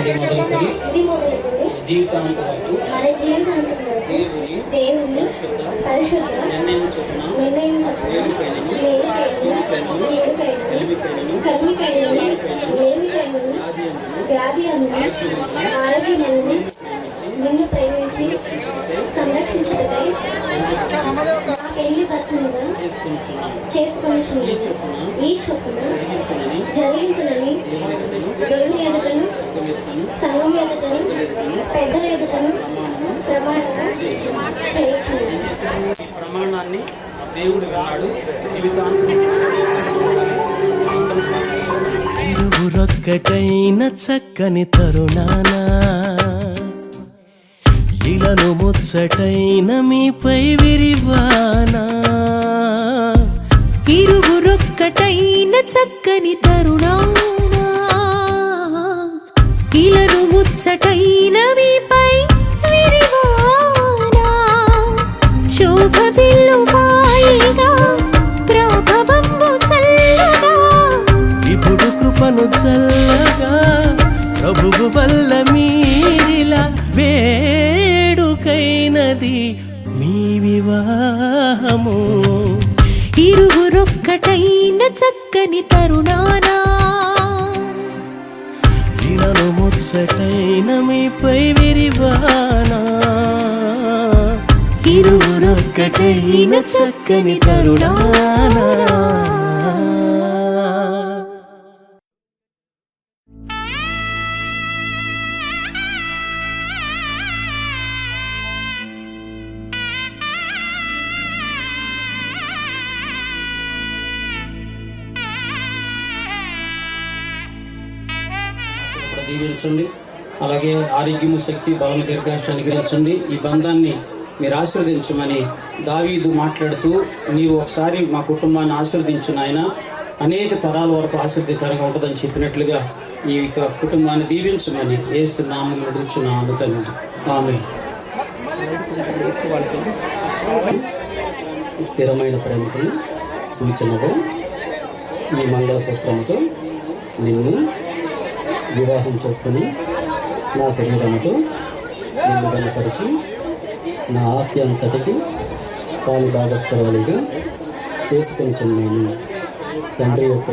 మొదలుకొని జీవితాంతం వరకు దేవుని పరిశుద్ధ నిర్ణయం చొప్పున వ్యాధి ఆరోగ్యములను నిన్ను ప్రేమించి సంరక్షించుటకై నా పెళ్లి భర్తలుగా చేసుకొని ఈ చొప్పున జరిగించునని దేవుని ఎదుటను సంఘం ఎదుటను పెద్దల ఎదుటను ప్రమాణంగా చేయించున్నాను. ప్రమాణాన్ని దేవుడు విన్నాడు. జీవితాంతం ఇరువురొక్కటైన చక్కని తరుణానా ఇలను ముచ్చటైన మీపై విరివానా. ఇరువురొక్కటైన చక్కని తరుణానా ఇలను ముచ్చటైన మీపై విరివానా. శోభవిల్లు హాయిగా ప్రాభవంబు చల్లగా విభుడు కృపను చల్లగా ప్రభువు వల్ల మీరిలా వేడుకైనది మీ వివాహము. ఇరువురొక్కటైన చక్కని తరుణానా ఇలను ముచ్చటైన మీపై విరివానా. ఇద్దరొక్కటైన చక్కని తరుణాన కూడా దీవించండి. అలాగే ఆరోగ్యము, శక్తి, బలము, దీర్ఘాయుష్షు అనుగ్రహించండి. ఈ బంధాన్ని మీరు ఆశీర్వదించమని దావీదు మాట్లాడుతూ, నీవు ఒకసారి మా కుటుంబాన్ని ఆశీర్వదించు నాయన, అనేక తరాల వరకు ఆశీర్వదకరంగా ఉంటుందని చెప్పినట్లుగా ఈ యొక్క కుటుంబాన్ని దీవించమని యేసు నామమున అడుగుచున్నాను తండ్రి. ఆమేన్. స్థిరమైన ప్రేమకు సూచనగా ఈ మంగళసూత్రంతో నిన్ను వివాహం చేసుకొని నా శరీరంతో నిన్ను బలపరిచి నా ఆస్తి అంతటికి పాలు భాగస్థురాలిగా చేసుకొనిచున్నాను. తండ్రి యొక్క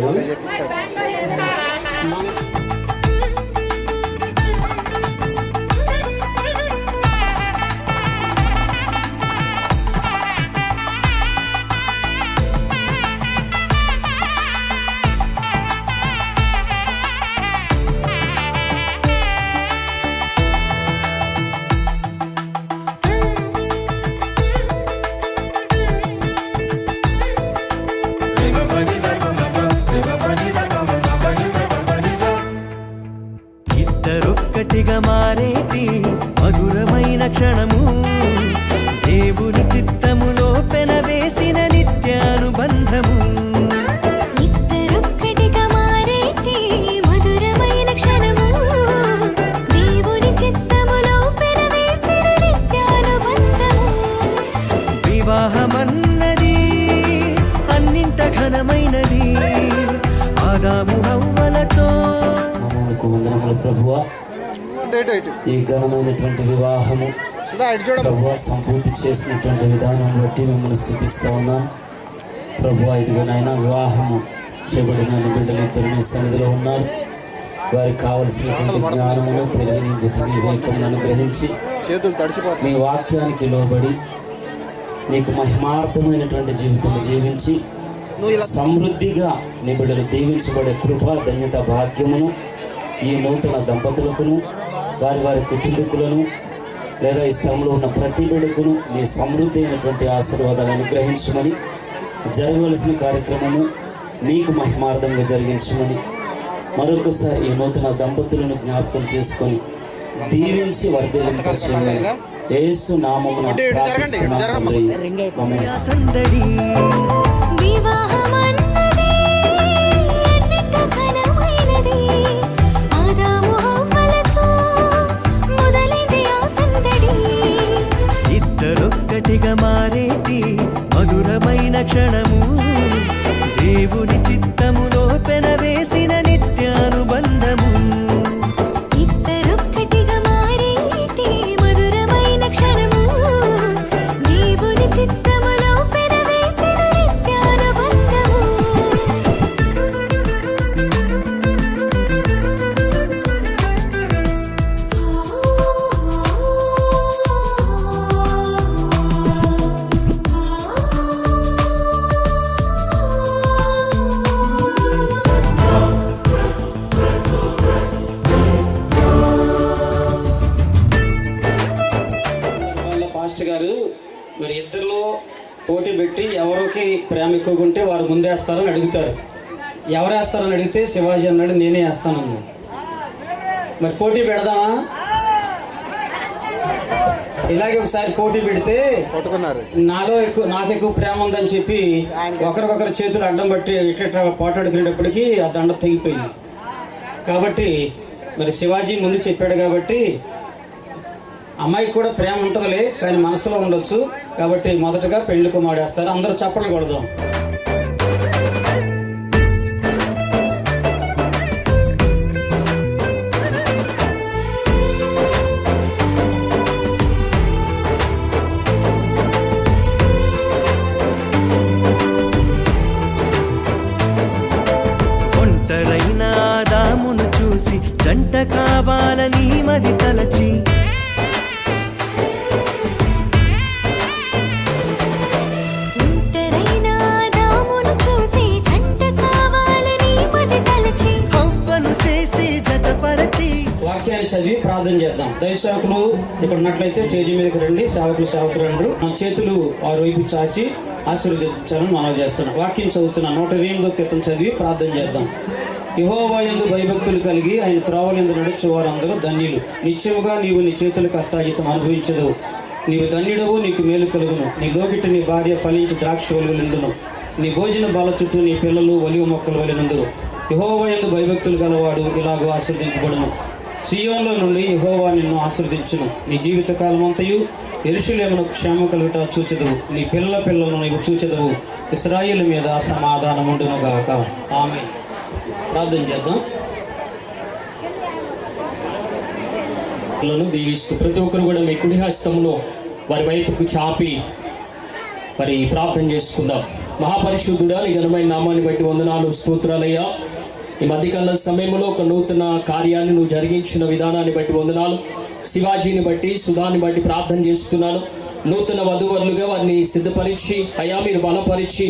ఇద్దరొక్కటిగా మారేటి మధురమైన క్షణము, దేవుని చిత్తములో పెనవేసిన నిత్యానుబంధము. ఇద్దరొక్కటిగా మారేటి మధురమైన క్షణము, దేవుని చిత్తములో పెనవేసిన నిత్యానుబంధము. వివాహమన్నది అన్నింట ఘనమైనది, ఆదాము హవ్వలతో. నామమునకు వందనములు ప్రభువా. ఈ ఘనమైనటువంటి వివాహము ప్రభువా సంపూర్తి చేసినటువంటి విధానం బట్టి మిమ్మల్ని స్తుతిస్తూ ఉన్నాం ప్రభువా. ఇదిగో నాయన వివాహము చేయబడిన బిడ్డలు ఇద్దరు నీ సన్నిధిలో ఉన్నారు. వారికి కావలసినటువంటి జ్ఞానమును, తెలివిని, బుద్ధిని, వివేకమును అనుగ్రహించి నీ వాక్యానికి లోబడి నీకు మహిమార్థమైనటువంటి జీవితం జీవించి సమృద్ధిగా నీ బిడ్డలు దీవించబడే కృప, ధన్యత, భాగ్యమును ఈ నూతన దంపతులకును, వారి వారి కుటుంబీకులను, లేదా ఈ స్థలంలో ఉన్న ప్రతి బిడ్డకును నీ సమృద్ధి అయినటువంటి ఆశీర్వాదాలు అనుగ్రహించమని, జరగవలసిన కార్యక్రమము నీకు మహిమార్థంగా జరిగించమని మరొకసారి ఈ నూతన దంపతులను జ్ఞాపకం చేసుకొని దీవించి వర్ధిల్లింపచేయమని యేసు నామమున ప్రార్థిస్తున్నాము తండ్రి. ఆమేన్. సందడి వివాహమన్నది అన్నింట ఘనమైనది, ఆదాము హవ్వలతో మొదలైంది ఆ సందడి. ఇద్దరొక్కటిగా మారేటి మధురమైన క్షణము, దేవుని చిత్తములో పెనవేసిన నిత్యానుబంధము. ఇద్దరొక్కటిగా మారేటి మధురమైన క్షణము, దేవుని చిత్తములో పెనవేసిన నిత్యానుబంధము. పాస్టర్ గారు మరి ఇద్దరిలో పోటీ పెట్టి ఎవరికి ప్రేమ ఎక్కువగా ఉంటే వారు ముందేస్తారని అడుగుతారు. ఎవరు వేస్తారని అడిగితే శివాజీ అన్నాడు, నేనే వేస్తానన్నాడు. మరి పోటీ పెడదామా? ఇలాగే ఒకసారి పోటీ పెడితే నాకు ఎక్కువ ప్రేమ ఉందని చెప్పి ఒకరికొకరు చేతులు అడ్డం బట్టి ఇట్లా పోటాడుకునేటప్పటికీ ఆ దండ తెగిపోయింది. కాబట్టి మరి శివాజీ ముందు చెప్పాడు కాబట్టి అమ్మాయికి కూడా ప్రేమ ఉంటుందిలే, కానీ మనసులో ఉండొచ్చు. కాబట్టి మొదటగా పెళ్లి కుమారుడేస్తారు. అందరూ చప్పట్లు కొడదాం. ఒంటరైన ఆదామును చూసి జంట కావాలని మది తలచి, ప్రార్థన చేద్దాం. దైవ సేవకులు ఇక్కడ ఉన్నట్లయితే స్టేజ్ మీదకి రండి. సేవకులు రండి. మన చేతులు వారి వైపు చాచి ఆశీర్వదించాలని మనం చేస్తున్నాం. వాక్యం చదువుతున్నాం. 108వ కీర్తన చదివి ప్రార్థన చేద్దాం. యెహోవా యందు భయభక్తులు కలిగి ఆయన త్రోవలందు నడుచు వారందరూ ధన్యులు. నిత్యముగా నీవు నీ చేతుల కష్టాజితం అనుభవించదు. నీవు ధన్యుడవు, నీకు మేలు కలుగును. నీ లోగిట నీ భార్య ఫలించి ద్రాక్ష వలువలుండును. నీ భోజన బాల చుట్టూ నీ పిల్లలు ఒలివ మొక్కలు వలెనుందురు. యెహోవా యందు భయభక్తులు గలవాడు ఇలాగూ ఆశీర్వదింపబడును. సియోనులో నుండి యెహోవా నిన్ను ఆశీర్వదించును. నీ జీవితకాలం అంతయు యెరూషలేమును క్షేమం కలుగుట చూచెదవు. నీ పిల్లలను నీవు చూచెదవు. ఇశ్రాయేలు మీద సమాధానం ఉండును గాక. ఆమేన్. ప్రార్థన చేద్దాం. దీవిస్తూ ప్రతి ఒక్కరు కూడా మీ కుడి హస్తమును వారి వైపుకు చాపి మరి ప్రార్థన చేసుకుందాం. మహాపరిశుద్ధుడా, నీ ఘనమైన నామాన్ని బట్టి వందనాలు, స్తోత్రాలయ్యా. ఈ మధ్యకాల సమయంలో ఒక నూతన కార్యాన్ని నువ్వు జరిగించిన విధానాన్ని బట్టి వందనాలు. శివాజీని బట్టి, సుధాని బట్టి ప్రార్థన చేస్తున్నాను. నూతన వధువరులుగా వారిని సిద్ధపరిచి అయ్యా మీరు బలపరిచి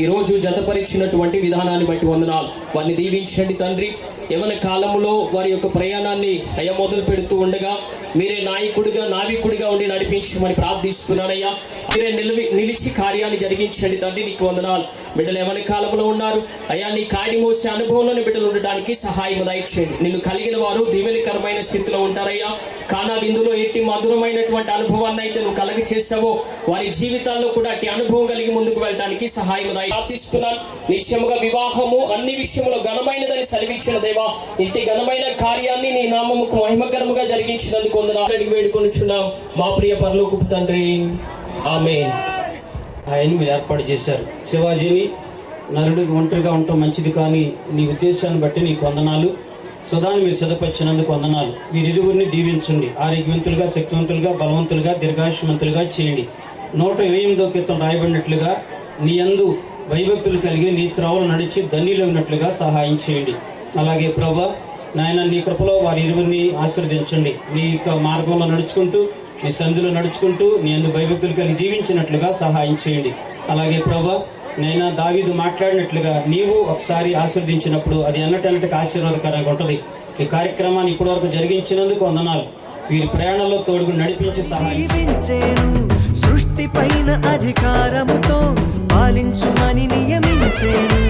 ఈరోజు జతపరిచినటువంటి విధానాన్ని బట్టి వందనాలు. వారిని దీవించండి తండ్రి. యవన కాలంలో వారి యొక్క ప్రయాణాన్ని అయ్యా మొదలు పెడుతూ ఉండగా మీరే నావికుడిగా ఉండి నడిపించమని ప్రార్థిస్తున్నానయ్యా. మీరే నిలిచి కార్యాన్ని జరిగించండి తండ్రి. నీకు వందనాలు. బిడ్డలు యవన కాలంలో ఉన్నారు అయ్యా, నీ కాడి మోసే అనుభవంలోని బిడ్డలు ఉండడానికి సహాయం దయచేయండి. నిన్ను కలిగిన వారు దీవెనకరమైన స్థితిలో ఉంటారయ్యా. కానా విందులో ఎట్టి మధురమైనటువంటి అనుభవాన్ని అయితే నువ్వు కలగ చేసావో వారి జీవితాల్లో కూడా అట్టి అనుభవం కలిగి ముందుకు వెళ్ళడానికి సహాయం ప్రార్థిస్తున్నాను. నిత్యముగా వివాహము అన్ని విషయంలో ఘనమైనదని సెలవిచ్చిన దేవా, ఇంటి ఘనమైన కార్యాన్ని నీ నామముకు మహిమకరముగా జరిగించినందుకు వందనాలు వేడుకొనిచున్నాం మా ప్రియ పరలోకపు తండ్రి. ఆమేన్. ఆయన్ని మీరు ఏర్పాటు చేశారు. శివాజీని నరుడు ఒంటరిగా ఉండటం మంచిది కానీ నీ ఉద్దేశాన్ని బట్టి నీకు వందనాలు. సుధాన్ని మీరు సిద్ధపరిచినందుకు వందనాలు. వీరిరువురిని దీవించండి. ఆరోగ్యవంతులుగా, శక్తివంతులుగా, బలవంతులుగా, దీర్ఘాయుష్మంతులుగా చేయండి. 108వ కీర్తన రాయబడినట్లుగా నీ యందు భయభక్తులు కలిగి నీ త్రోవలు నడిచి ధన్యులైనట్లుగా సహాయం చేయండి. అలాగే ప్రభా నాయన నీ కృపలో వారి ఇరువురిని ఆశీర్వదించండి. నీ యొక్క మార్గంలో నడుచుకుంటూ, నీ సంధిలో నడుచుకుంటూ నీ యందు భయభక్తులు కలిగి జీవించినట్లుగా సహాయం చేయండి. అలాగే ప్రభా నైనా దావీదు మాట్లాడినట్లుగా నీవు ఒకసారి ఆశీర్వదించినప్పుడు అది అన్నటన్నిటికి ఆశీర్వాదకరంగా ఉంటుంది. ఈ కార్యక్రమాన్ని ఇప్పటివరకు జరిగించినందుకు వందనాలు. వీరి ప్రయాణంలో తోడుగు నడిపించి సహాయం. సృష్టి పైన అధికారముతో పాలించుమని నియమించేను.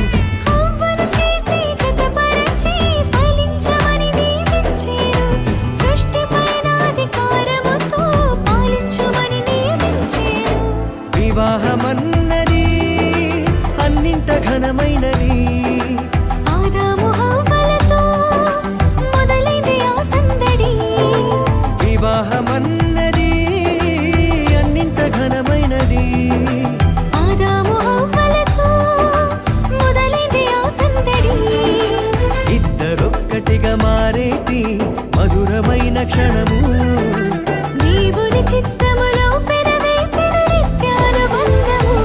వివాహమన్నది అన్నింట ఘనమైనది. ఆదాము హవ్వలతో మొదలైంది ఆ సందడి. వివాహమన్నది అన్నింట ఘనమైనది. ఆదాము హవ్వలతో మొదలైంది ఆ సందడి. ఇద్దరొక్కటిగా మారేటి మధురమైన క్షణము. దేవుని చిత్తములో పెనవేసిన నిత్యానుబంధము.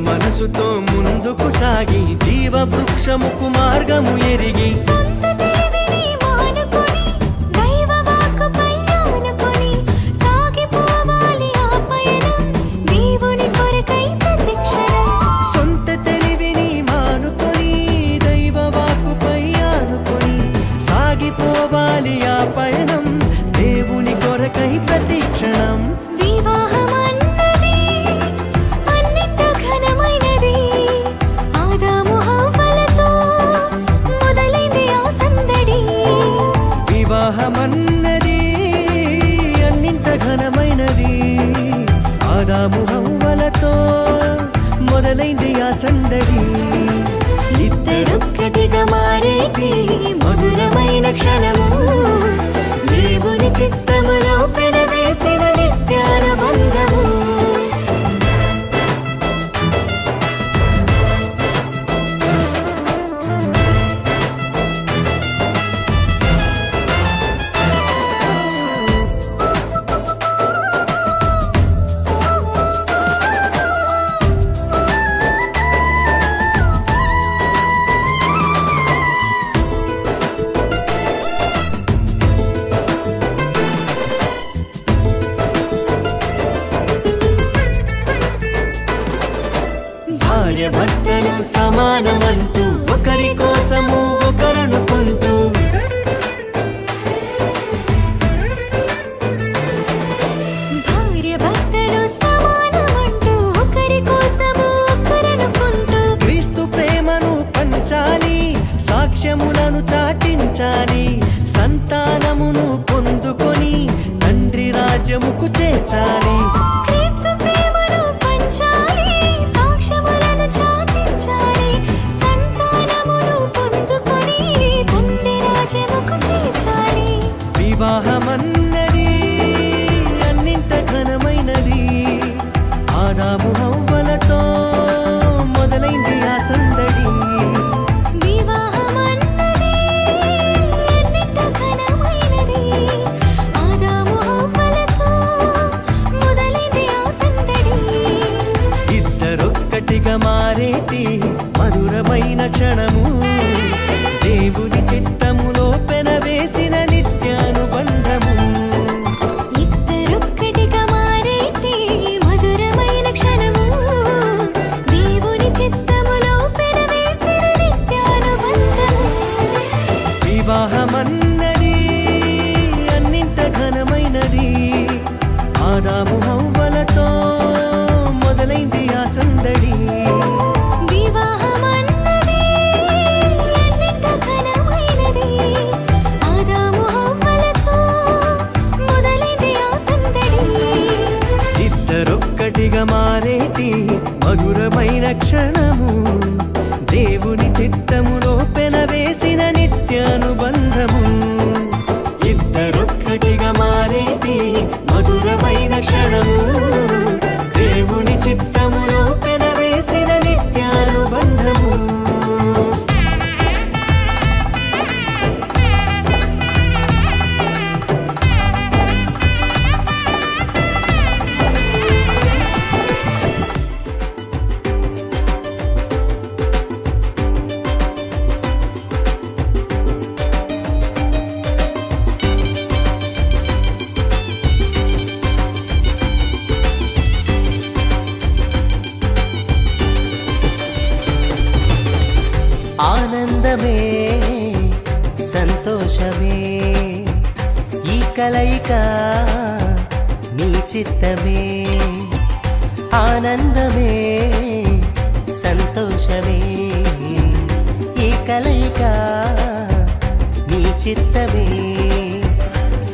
మనసుతో ముందుకు సాగి జీవవృక్షముకు మార్గము ఎరిగి సొంత తెలివిని మానుకొని దైవ వాక్కుపై ఆనుకొని సాగిపోవాలి ఆ పయనం దేవుని కొరకై ప్రతిక్షణం. సొంత తెలివిని మానుకొని దైవ వాక్కుపై ఆనుకొని సాగిపోవాలి ఆ పయనం దేవుని కొరకై ప్రతిక్షణం. వివాహమన్నది అన్నింట ఘనమైనది. ఆదాము హవ్వలతో మొదలైంది ఆ సందడి. ఇద్దరొక్కటిగా మారేటి మధురమైన క్షణము. దేవుని చిత్తములో పెనవే పెనవేసిన నిత్యానుబంధము. భార్య భర్తలు సమానమంటూ ఒకరి కోసము ఒకరనుకుంటూ భార్య భర్తలు సమానమంటూ ఒకరి కోసము ఒకరనుకుంటూ క్రీస్తు ప్రేమను పంచాలి, సాక్ష్యములను చాటించాలి, సంతానమును పొందుకొని తండ్రి రాజ్యముకు చేర్చాలి. క్రీస్తు ప్రేమను పంచాలి, సాక్ష్యములను చాటించాలి, సంతానమును పొందుకొని తండ్రి రాజ్యముకు చేర్చాలి. వివాహమన్నది అన్నింట ఘనమైనది, ఆదాము హవ్వలతో మొదలైంది ఆ సందడి. వివాహమన్నది ఎన్నింట ఘనమైనది, ఆదాము హవ్వలతో మొదలైంది ఆ సందడి. ఇద్దరొక్కటిగా మారేటి మధురమైన క్షణము, దేవుని చిత్తములో పెనవేసిన నిత్యానుబంధము. ఇద్దరొక్కటిగా మారేటి మధురమైన క్షణము, దేవుని చిత్తములో పెనవేసిన నిత్యానుబంధము. వివాహమన్నది అన్నింట ఘనమైనది, ఆదాము హవ్వలతో మొదలైంది ఆ సందడి. వివాహమన్నది ఎన్నింట ఘనమైనది, ఆదాము హవ్వలతో మొదలైంది ఆ సందడి. ఇద్దరొక్కటిగా మారేటి మధురమైన క్షణము, దేవుని చిత్తములో పెనవేసిన నిత్యానుబంధము. ఇద్దరొక్కటిగా మారేటి మధురమైన క్షణము, దేవుని చిత్తములో పెనవేసిన నిత్యానుబంధము. ఆనందమే సంతోషమే ఈ కలయిక నీ చిత్తమే. ఆనందమే సంతోషమే ఈ కలయిక నీ చిత్తమే.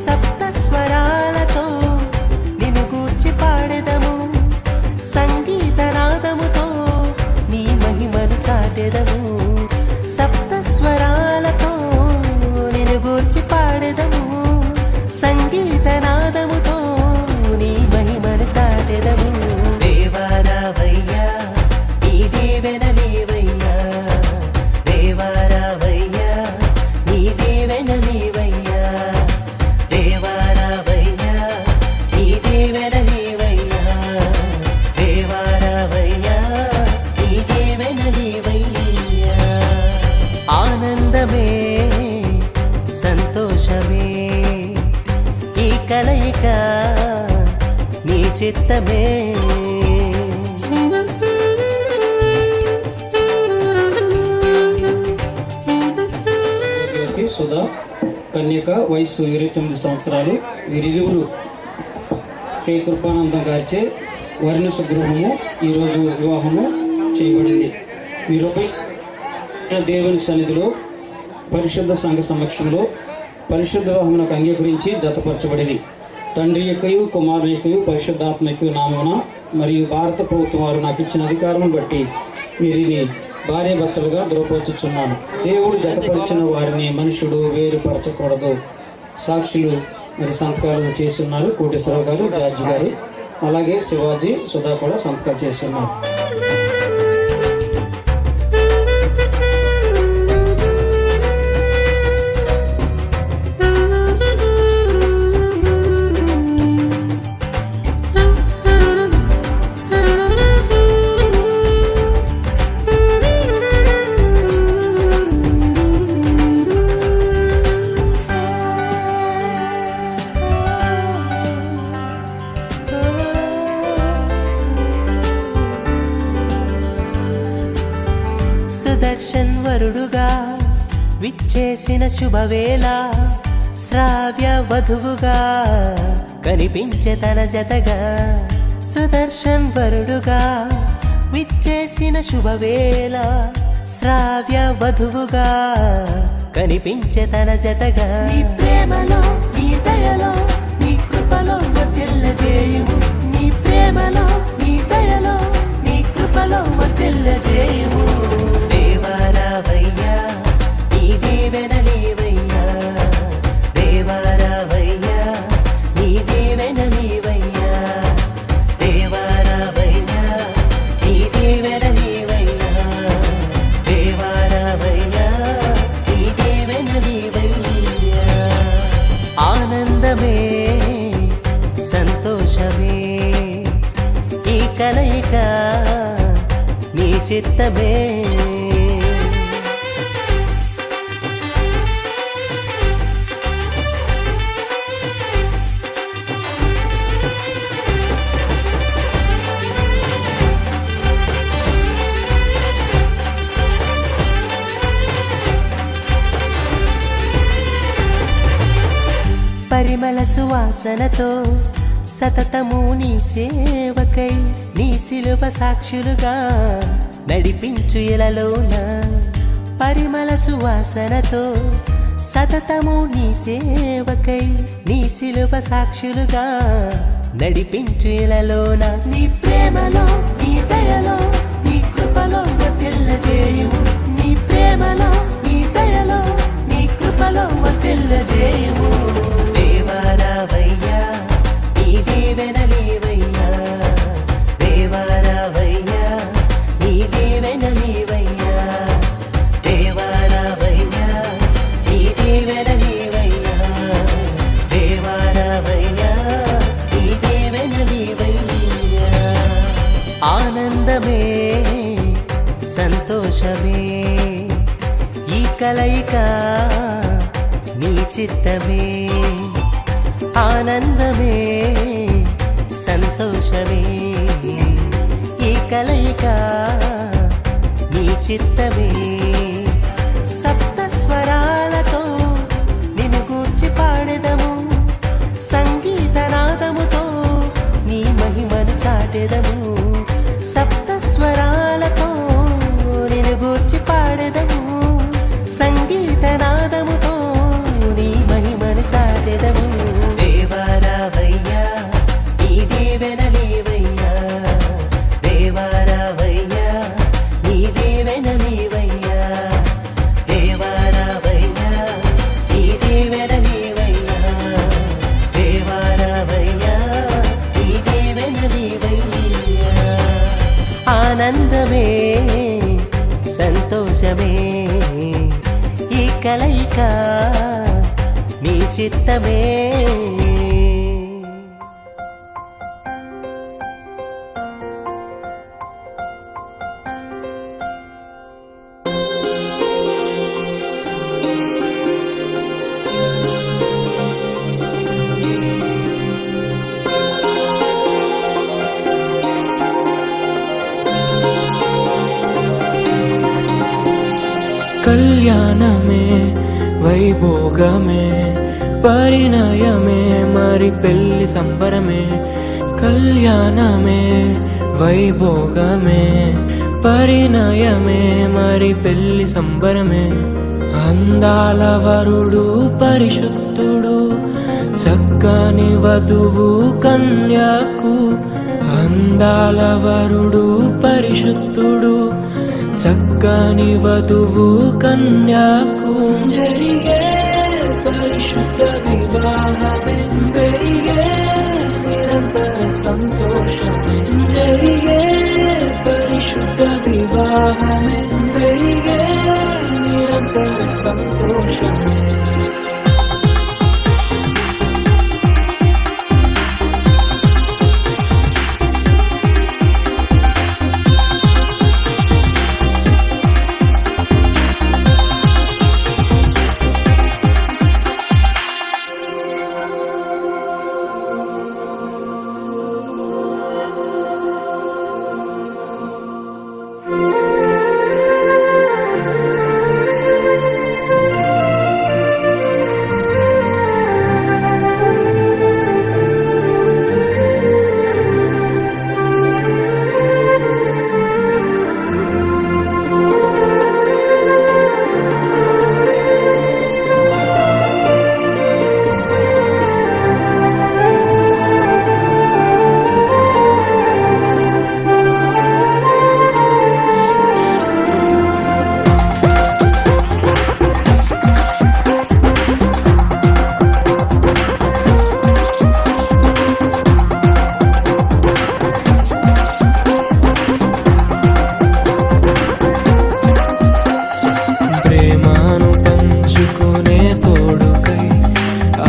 సప్త స్వరాలతో నిన్ను గూర్చి పాడెదము, సంగీత నాదముతో నీ మహిమను చాటెదము. సప్త స్వరాలతో నిన్ను గూర్చి పాడెదము, సంగీత నాదముతో నీ మహిమను చాటెదము. దేవారావయ్యా నీ దీవెన నీవయ్యా, దేవారావయ్యా నీ దీవెన నీవయ్యా, దేవారావయ్యా నీ దీవెన నీవయ్యా, దేవారావయ్యా నీ దీవెన నీవయ్యా. ఆనందమే సంతోషమే ఈ కలయిక నీ చిత్తమే. సుధా కన్యక, వయసు 29 సంవత్సరాలు. వీరిరువురు కే కృపానందం గారిచే వర్ణ సుగృహము ఈరోజు వివాహము చేయబడింది. వీరిపై దేవుని సన్నిధిలో పరిశుద్ధ సంఘ సమక్షంలో పరిశుద్ధ వివాహమునకు అంగీకరించి జతపరచబడింది. తండ్రి యొక్కయు కుమారుని యొక్కయు పరిశుద్ధాత్మ యొక్కయు నామమున మరియు భారత ప్రభుత్వం వారు నాకు ఇచ్చిన అధికారం బట్టి వీరిని భార్యాభర్తలుగా ధృవపరచుచున్నాను. దేవుడు జతపరిచిన వారిని మనుషుడు వేరుపరచకూడదు. సాక్షులు మరి సంతకాలు చేస్తున్నారు. కోటేశ్వరరావు గారు, జార్జి గారు, అలాగే శివాజీ, సుధా కూడా సంతకాలు చేస్తున్నారు. సుదర్శన్ వరుడుగా విచ్చేసిన శుభవేళ, శ్రావ్య వధువుగా కనిపించే తన జతగా. సుదర్శన్ వరుడుగా విచ్చేసిన శుభవేళ, శ్రావ్య వధువుగా కనిపించే తన జతగా. నీ ప్రేమలో, నీ దయలో, నీ కృపలో వర్ధిల్ల చేయుము. నీ ప్రేమలో, నీ దయలో, నీ కృపలో వర్ధిల్ల చేయుము. దేవారావయ్యా, నీ దీవెన నీవయ్యా. దేవారావయ్యా, నీ దీవెన నీవయ్యా. దేవారావయ్యా, నీ దీవెన నీవయ్యా. దేవారావయ్యా, నీ దీవెన నీవయ్యా. ఆనందమే, సంతోషమే, ఈ కలయిక నీ చిత్తమే. పరిమళ సువాసనతో సతతము నీ సేవకై, నీ శిలువ సాక్షులుగా నడిపించు ఇలలోన. పరిమళ సువాసనతో సతతము నీ సేవకై, నీ శిలువ సాక్షులుగా నడిపించు ఇలలోన. నీ ప్రేమలో, నీ దయలో, నీ కృపలో వర్ధిల్ల చేయుము. నీ ప్రేమలో, నీ దయలో, నీ కృపలో వర్ధిల్ల చేయుము. దేవారావయ్యా, నీ దీవెన నీవయ్యా. దేవారావయ్యా, నీ దీవెన నీవయ్యా. దేవారావయ్యా, నీ దీవెన నీవయ్యా. దేవారావయ్యా, నీ దీవెన నీవయ్యా. ఆనందమే, సంతోషమే, ఈ కలయిక నీ చిత్తమే. ఆనందమే, సంతోషమే, ఈ కలయిక నీ చిత్తమే. సప్త స్వరాలతో నిన్ను గూర్చి పాడెదము, సంగీతనాదముతో నీ మహిమను చాటెదము. సప్త స్వరాలతో నిన్ను గూర్చి పాడెదము, సంగీతనాదముతో నీ మహిమను చాటెదము. దేవారావయ్యా, నీ దీవెన నీవయ్యా. దేవారావయ్యా, నీ దీవెన నీవయ్యా. దేవారావయ్యా, నీ దీవెన నీవయ్యా. దేవారావయ్యా, నీ దీవెన నీవయ్యా. ఆనందమే, సంతోషమే, ఈ కలయిక నీ చిత్తమే. కళ్యాణమే, వైభోగమే, పరిణయమే, మరి పెళ్లి సంబరమే. కళ్యాణమే, వైభోగమే, పరిణయమే, మరి పెళ్లి సంబరమే. అందాల వరుడు పరిశుద్ధుడు, చక్కని వధువు కన్యాకు. అందాల వరుడు పరిశుద్ధుడు, చక్కని వధువు కన్యాకు. జరిగే పరిశుద్ధ వివాహమే జరిగే నిరంతర సంతోషమే జరిగే పరిశుద్ధ వివాహమే జరిగే నిరంతర సంతోషమే ప్రేమను పంచుకునే తోడుకై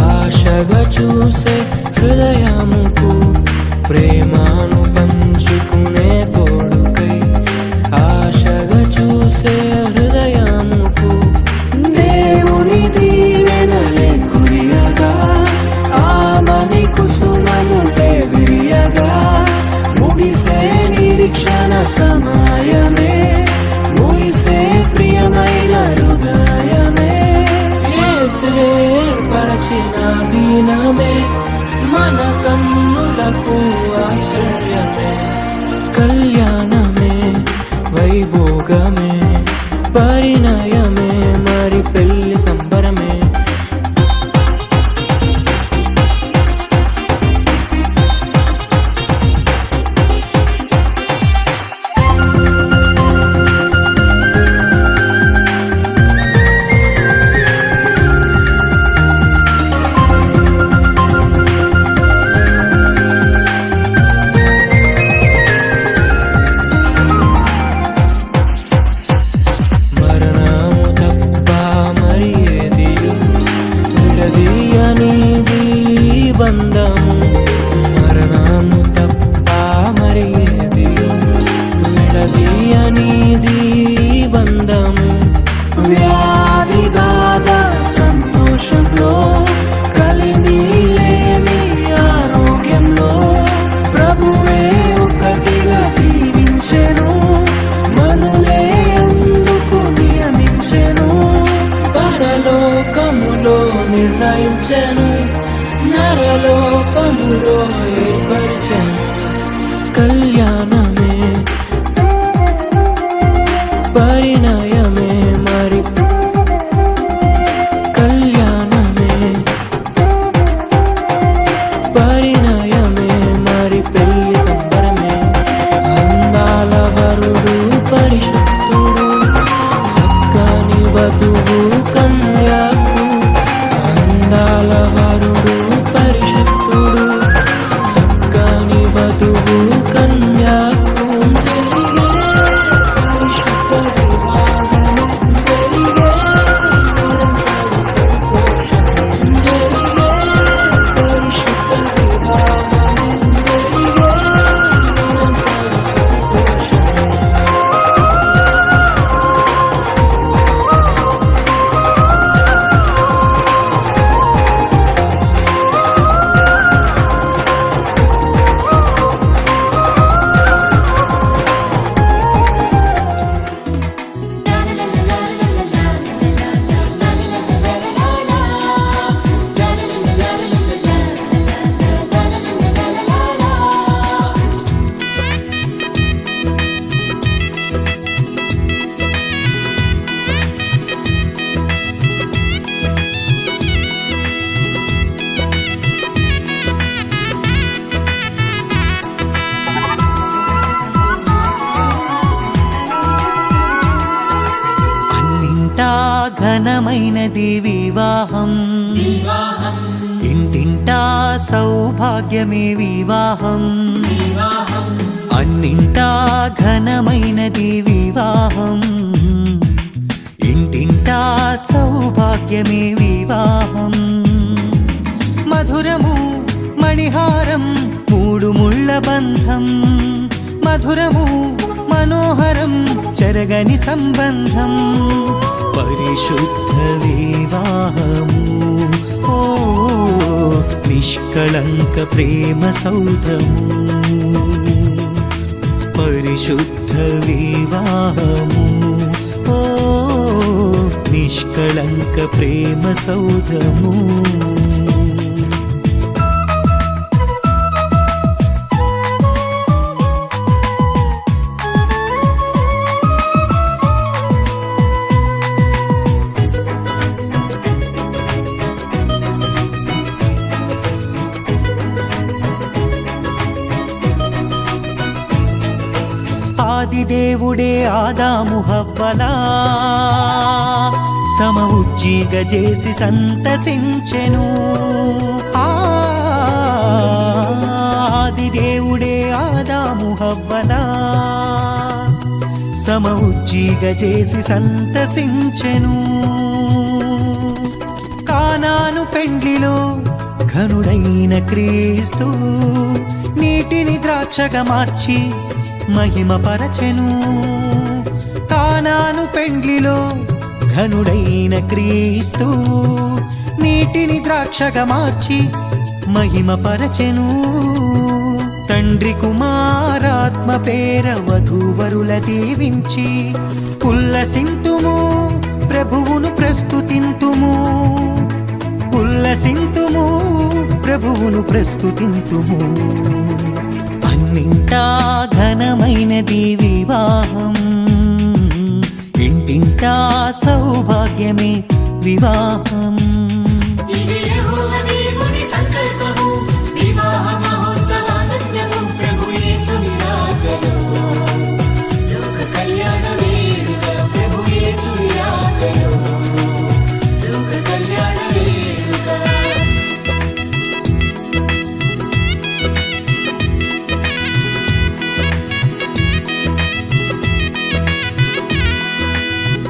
ఆశగా చూసే హృదయముకు ప్రేమను పంచుకునే తోడుకై ఆశగా చూసే హృదయముకు దేవుని దీవెనలే కురియగా ఆమని కుసుమనులే విరియగా ముగిసే నిరీక్షణ సమయమే ముగిసే ప్రియమైన హృదయమే యేసే ఏర్పరచిన దీనమే మన కన్నులకు ఆశ్చర్యమే కళ్యాణమే వైభోగమే పరిణయమే మరి పెళ్లి సంబరమే మరణము తప్ప మరి ఏది విడదీయనిది బంధము మరణము తప్ప మరి ఏది విడదీయనిది బంధము వ్యాధి బాధ సంతోషంలో కలిమిలేని ఆరోగ్యంలో ప్రభువే ఒకటిగా దీవించెను మనులే అందుకు నియమించెను పరలోకములో నిర్ణయించెను నరలోకములో ఏర్పరిచెను కళ్యాణమే పరిణయమే మరి కళ్యాణమే పరిణయమే మరి పెళ్లి సంబరమే అందాల వరుడు పరిశుద్ధుడు చక్కని వధువు కన్యకు అందాల వరుడు పరిశుద్ధుడు చక్కని వధువు కన్యకు ఘనమైనది వివాహం ఇంటింటా సౌభాగ్యమే వివాహం అన్నింటా ఘనమైనది వివాహం ఇంటింటా సౌభాగ్యమే వివాహం మధురము మణిహారం మూడు ముళ్ళ బంధం మధురము మనోహరం చెరగని సంబంధం పరిశుద్ధ వివాహము ఓ నిష్కళంక ప్రేమ సౌధము పరిశుద్ధ వివాహము ఓ నిష్కళంక ప్రేమ సౌధము ఆదిదేవుడే ఆదాము హవ్వలా సమ ఉజ్జీగ చేసి సంతసించెను ఆదిదేవుడే ఆదాము హవ్వలా సమ ఉజ్జీగ చేసి సంతసించెను కానాను పెండ్లిలో ఘనుడైన క్రీస్తు నీటిని ద్రాక్షగా మార్చి మహిమ పరచెను కానాను పెండ్లిలో ఘనుడైన క్రీస్తు నీటిని ద్రాక్షగా మార్చి మహిమ పరచెను తండ్రి కుమారాత్మ పేర వధూవరుల దీవించి ఉల్లసింతుము ప్రభువును ప్రస్తుతింతుము ఉల్లసింతుము ప్రభువును ప్రస్తుతింతుము అన్నింటా ఘనమైనది వివాహం ఇంటింటా సౌభాగ్యమే వివాహం ఇది యెహోవా దేవుని సంకల్పము వివాహ మహోత్సవానందము ప్రభు యేసుని రాకలో లోక కళ్యాణ వేడుక ప్రభు యేసుని రాకలో లోక కళ్యాణ వేడుక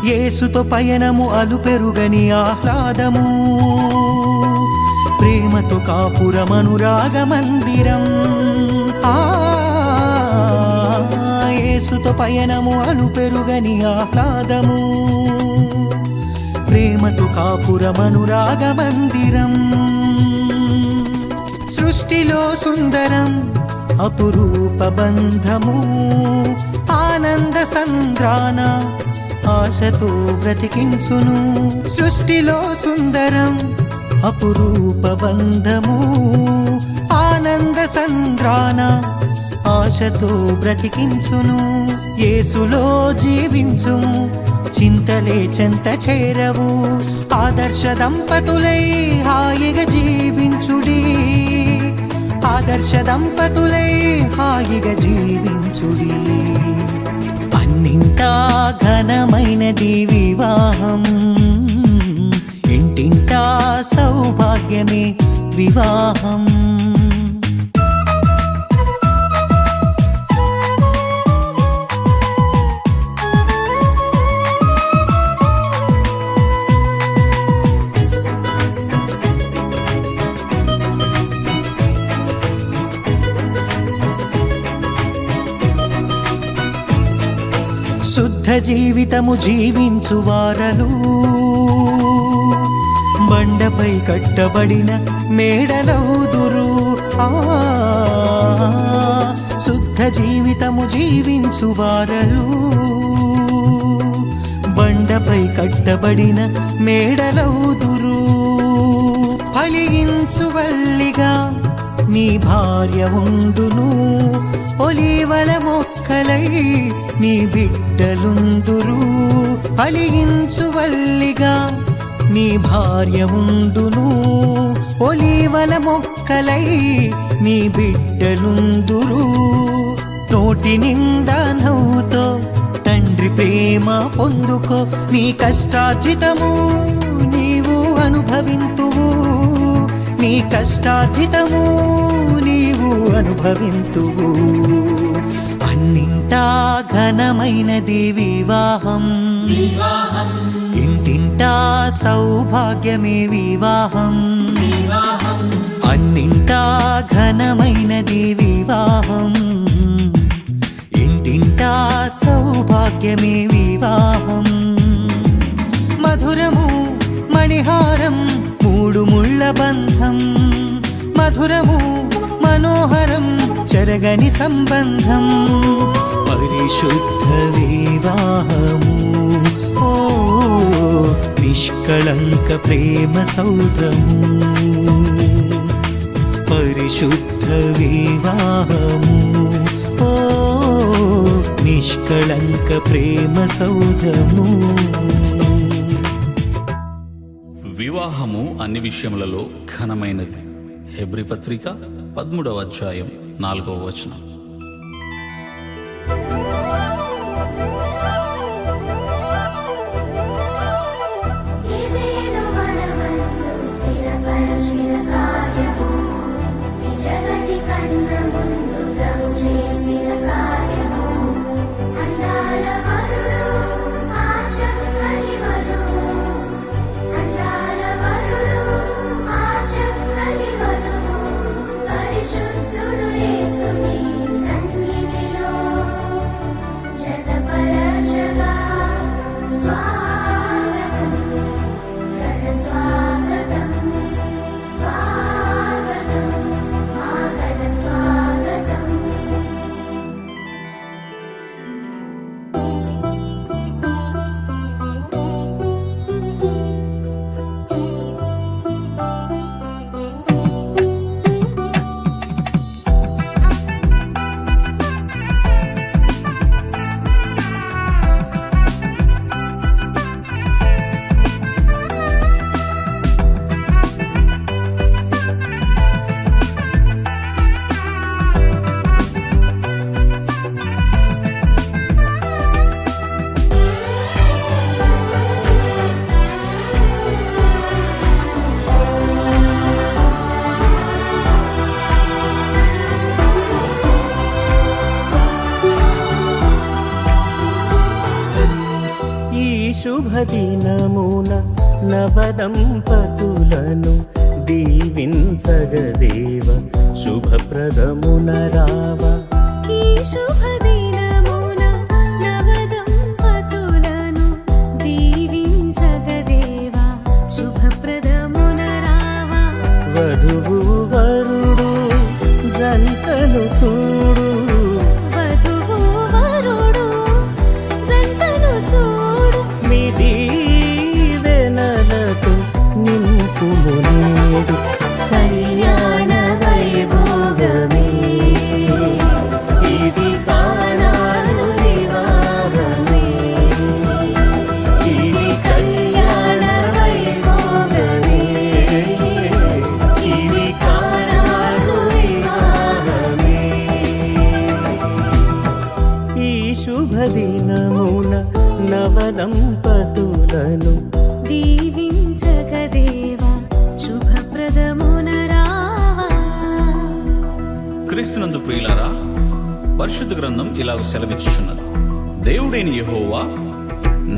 యేసుతో పయనము అలుపెరుగని ఆహ్లాదము ప్రేమతో కాపురమనురాగ మందిరం యేసుతో పయనము అలుపెరుగని ఆహ్లాదము ప్రేమతో కాపురమనురాగ మందిరం సృష్టిలో సుందరం అపురూప బంధము ఆనంద సంద్రాన ఆశతో బ్రతికించును సృష్టిలో సుందరం అపురూప బంధము ఆనంద సంద్రాన ఆశతో బ్రతికించును యేసులో జీవించుము చింతలే చెంత చేరవు ఆదర్శ దంపతులై హాయిగా జీవించుడి ఆదర్శ దంపతులై హాయిగా జీవించుడి అన్నింటా ఘనమైనది వివాహం ఇంటింటా సౌభాగ్యమే వివాహం శుద్ధ జీవితము జీవించు వారలు బండపై కట్టబడిన మేడలౌదురు శుద్ధ జీవితము జీవించు వారలు బండపై కట్టబడిన మేడలౌదురు ఫలించు వల్లిగా నీ భార్య ఉండును ఒలీవల మొక్కలై నీ బిడ్డలుందురు ఫలించు వల్లిగా నీ భార్య ఉండును ఒలీవల మొక్కలై నీ బిడ్డలుందురు నోటి నిండా నవ్వుతో తండ్రి ప్రేమ ప్రేమ పొందుకో. నీ కష్టార్జితము నీవు అనుభవింతువు, నీ కష్టార్జితము నీవు అనుభవింతువు. అన్నింటా ఘనమైనది వివాహం, ఇంటింటా సౌభాగ్యమే వివాహం. అన్నింటా ఘనమైనది వివాహం, ఇంటింటా సౌభాగ్యమే వివాహం. మధురము మణిహారం మూడు ముళ్ళ బంధం, మధురము మనోహరం చెరగని సంబంధం. పరిశుద్ధ వివాహము ఓ నిష్కళంక ప్రేమ సౌధము. పరిశుద్ధ వివాహము ఓ నిష్కళంక ప్రేమ సౌధము. వివాహము అన్ని విషయములలో ఘనమైనది. హెబ్రీ పత్రిక 13వ అధ్యాయం 4వ వచనం. శుభదినమున నవదంపతులను దీవించగదేవ శుభప్రదమున రావ. ఈ శుభదినమున నవదంపతులను దీవించగదేవ శుభప్రదమున రావ. వధువు వరుడు జంటను చూడు, వధువు వరుడు జంటను చూడు. నీ దీవెనలతో నింపుము నేడు కళ్యాణ వైభోగమే. ఇది కానాను వివాహమే, ఇది కళ్యాణ వైభోగమే, ఇది కానాను వివాహమే. ఈ శుభదినమున నవదంపతులను దీవించగదేవా శుభప్రదమున రావా. క్రీస్తునందు ప్రియులారా, పరిశుద్ధ గ్రంథం ఇలాగ సెలవిచ్చుచున్నది. దేవుడైన యెహోవా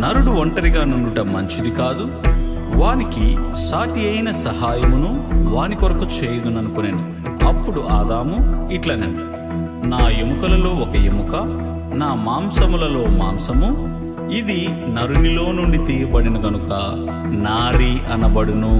నరుడు ఒంటరిగా నుండుట మంచిది కాదు, వానికి సాటి అయిన సహాయమును వాని కొరకు చేయుదుననుకొనెను. అప్పుడు ఆదాము ఇట్లనెను, నా ఎముకలలో ఒక ఎముక, నా మాంసములలో మాంసము, ఇది నరునిలో నుండి తీయబడిన గనుక నారి అనబడును.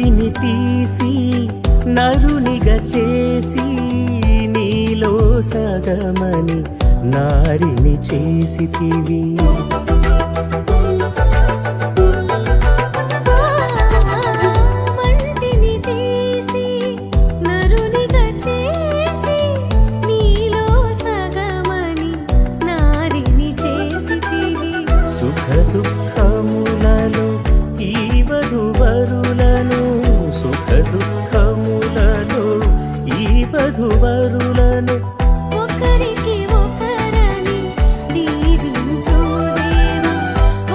మంటిని తీసి నరునిగా చేసి నీలో సగమని నారిని చేసితివి. మంటిని తీసి నరునిగా చేసి నీలో సగమని నారిని చేసితివి. సుఖ దుఃఖములలో ఈ వధువరులను సుఖ దుఃఖములలో ఈ వధువరులను ఒకరికి ఒకరని దీవించుము దేవా,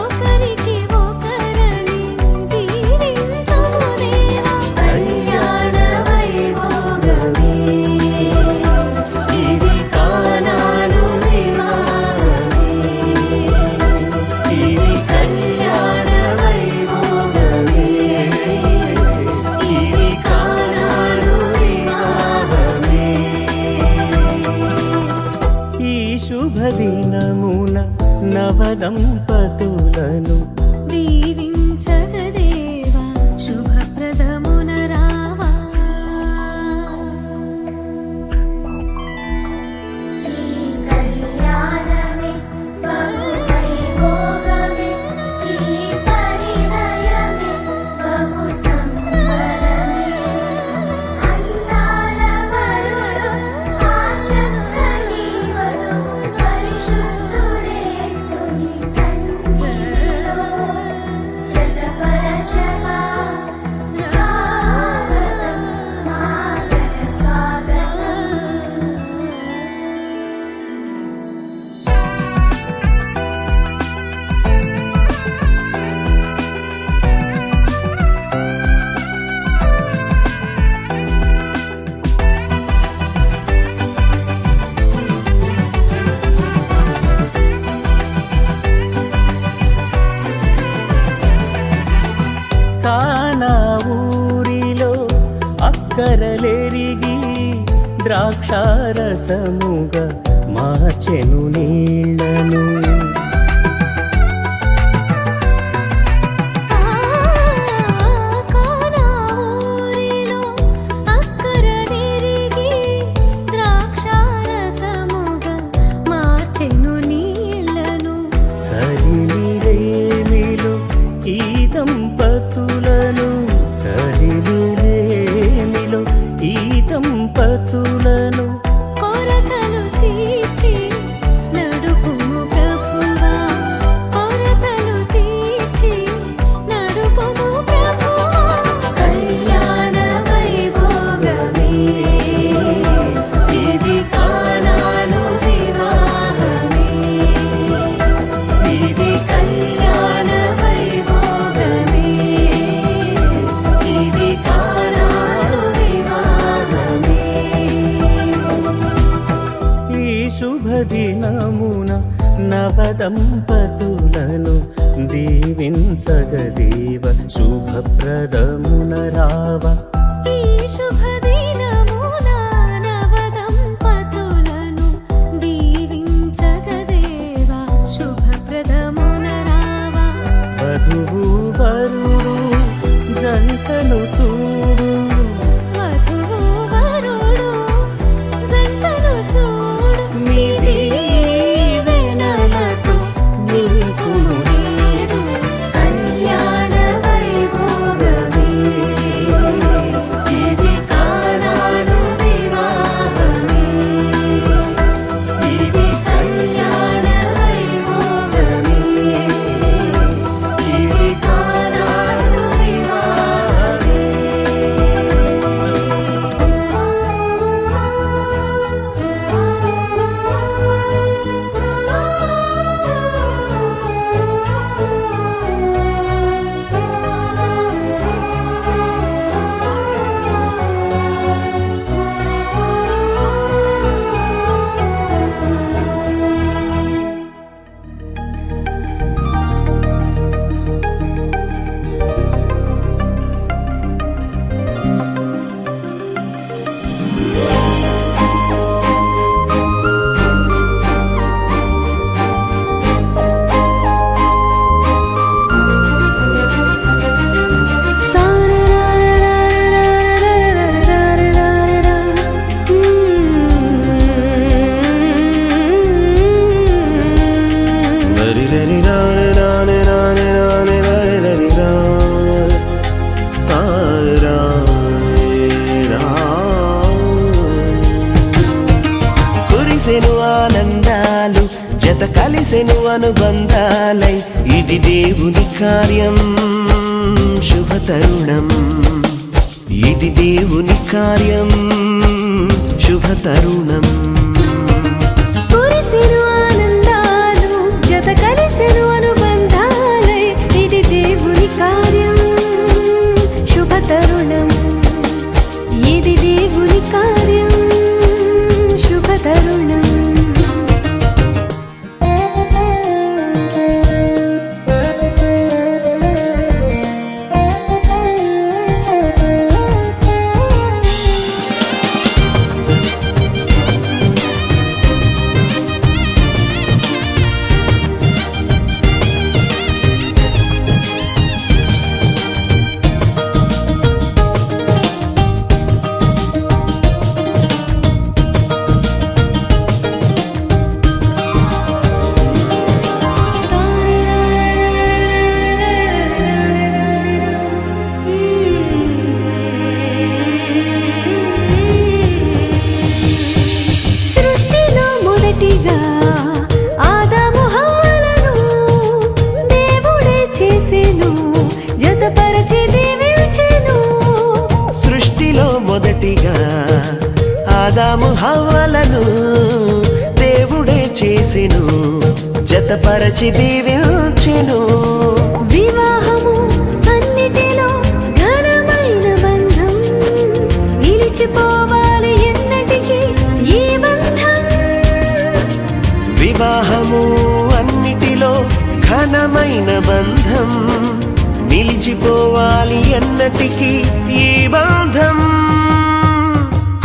ఒకరికి ఒకరని దీవించుము దేవా. కళ్యాణ వైభోగమే ఇది కానాను వివాహమే, ఇది కళ్యాణ వైభోగమే, ఇది కానాను వివాహమే. ఈ శుభదినమున నవదంపతులను దీవించగదేవా, శుభప్రదమున రావా. కళ్యాణమే బహువైభోగమే, ఈ పరిణయమే బహు సంబరమే. అందాల వరుడు ఆ చక్కని వధువు పరిశుద్ధుడేసుని సన్నిధిలో జతపరచగా స్వాగతం మా జన స్వాగతం. కానా ఊరిలో అక్కరలెరిగి ద్రాక్షారసముగా మార్చెను నీళ్లను. కానా ఊరిలో అక్కరనెరిగి ద్రాక్షారసముగా మార్చెను నీళ్లను. కలిమిలేమిలో ఈ దంపతులను కలిమిలేమిలో ఈ దంపతులను కొరతలు తీర్చి నడుపుము ప్రభువా, కొరతలు తీర్చి నడుపుము ప్రభువా. కళ్యాణ వైభోగమే ఇది కానాను వివాహమే, ఇది కళ్యాణ వైభోగమే, ఇది కానాను వివాహమే. ఈ శుభదినమున నవదంపతులను దీవించగదేవ, శుభప్రదమున రావ. ఈ శుభదినమున నవదంపతులను దీవించగదేవా, శుభప్రదమున రావా. వధువు వరుడు జంటను చూడు, వధువు వరుడు జంటను చూడు. నీ దీవెనలతో నింపుము నేడు కళ్యాణ వైభోగమే, అనుబంధాలై ఇది దేవుని కార్యం శుభ తరుణం ఇది దేవుని కార్యం శుభ తరుణం కురిసెను ఆనందాలు జత కలిసెను అనుబంధాలై ఇది దేవుని కార్యం శుభ తరుణం ఇది దేవుని కార్యం శుభ తరుణం సృష్టిలో మొదటిగా ఆదాము హవ్వలను దేవుడే చేసెను జతపరచి దీవించెను సృష్టిలో మొదటిగా ఆదాము హవ్వలను దేవుడే చేసెను జతపరచి దీవించెను వివాహము అన్నిటిలో ఘనమైన బంధం నిలిచిపోవాలి ఎన్నటికీ ఈ బంధం వివాహము అన్నిటిలో ఘనమైన బంధం నిలిచిపోవాలి ఎన్నటికీ ఈ బంధం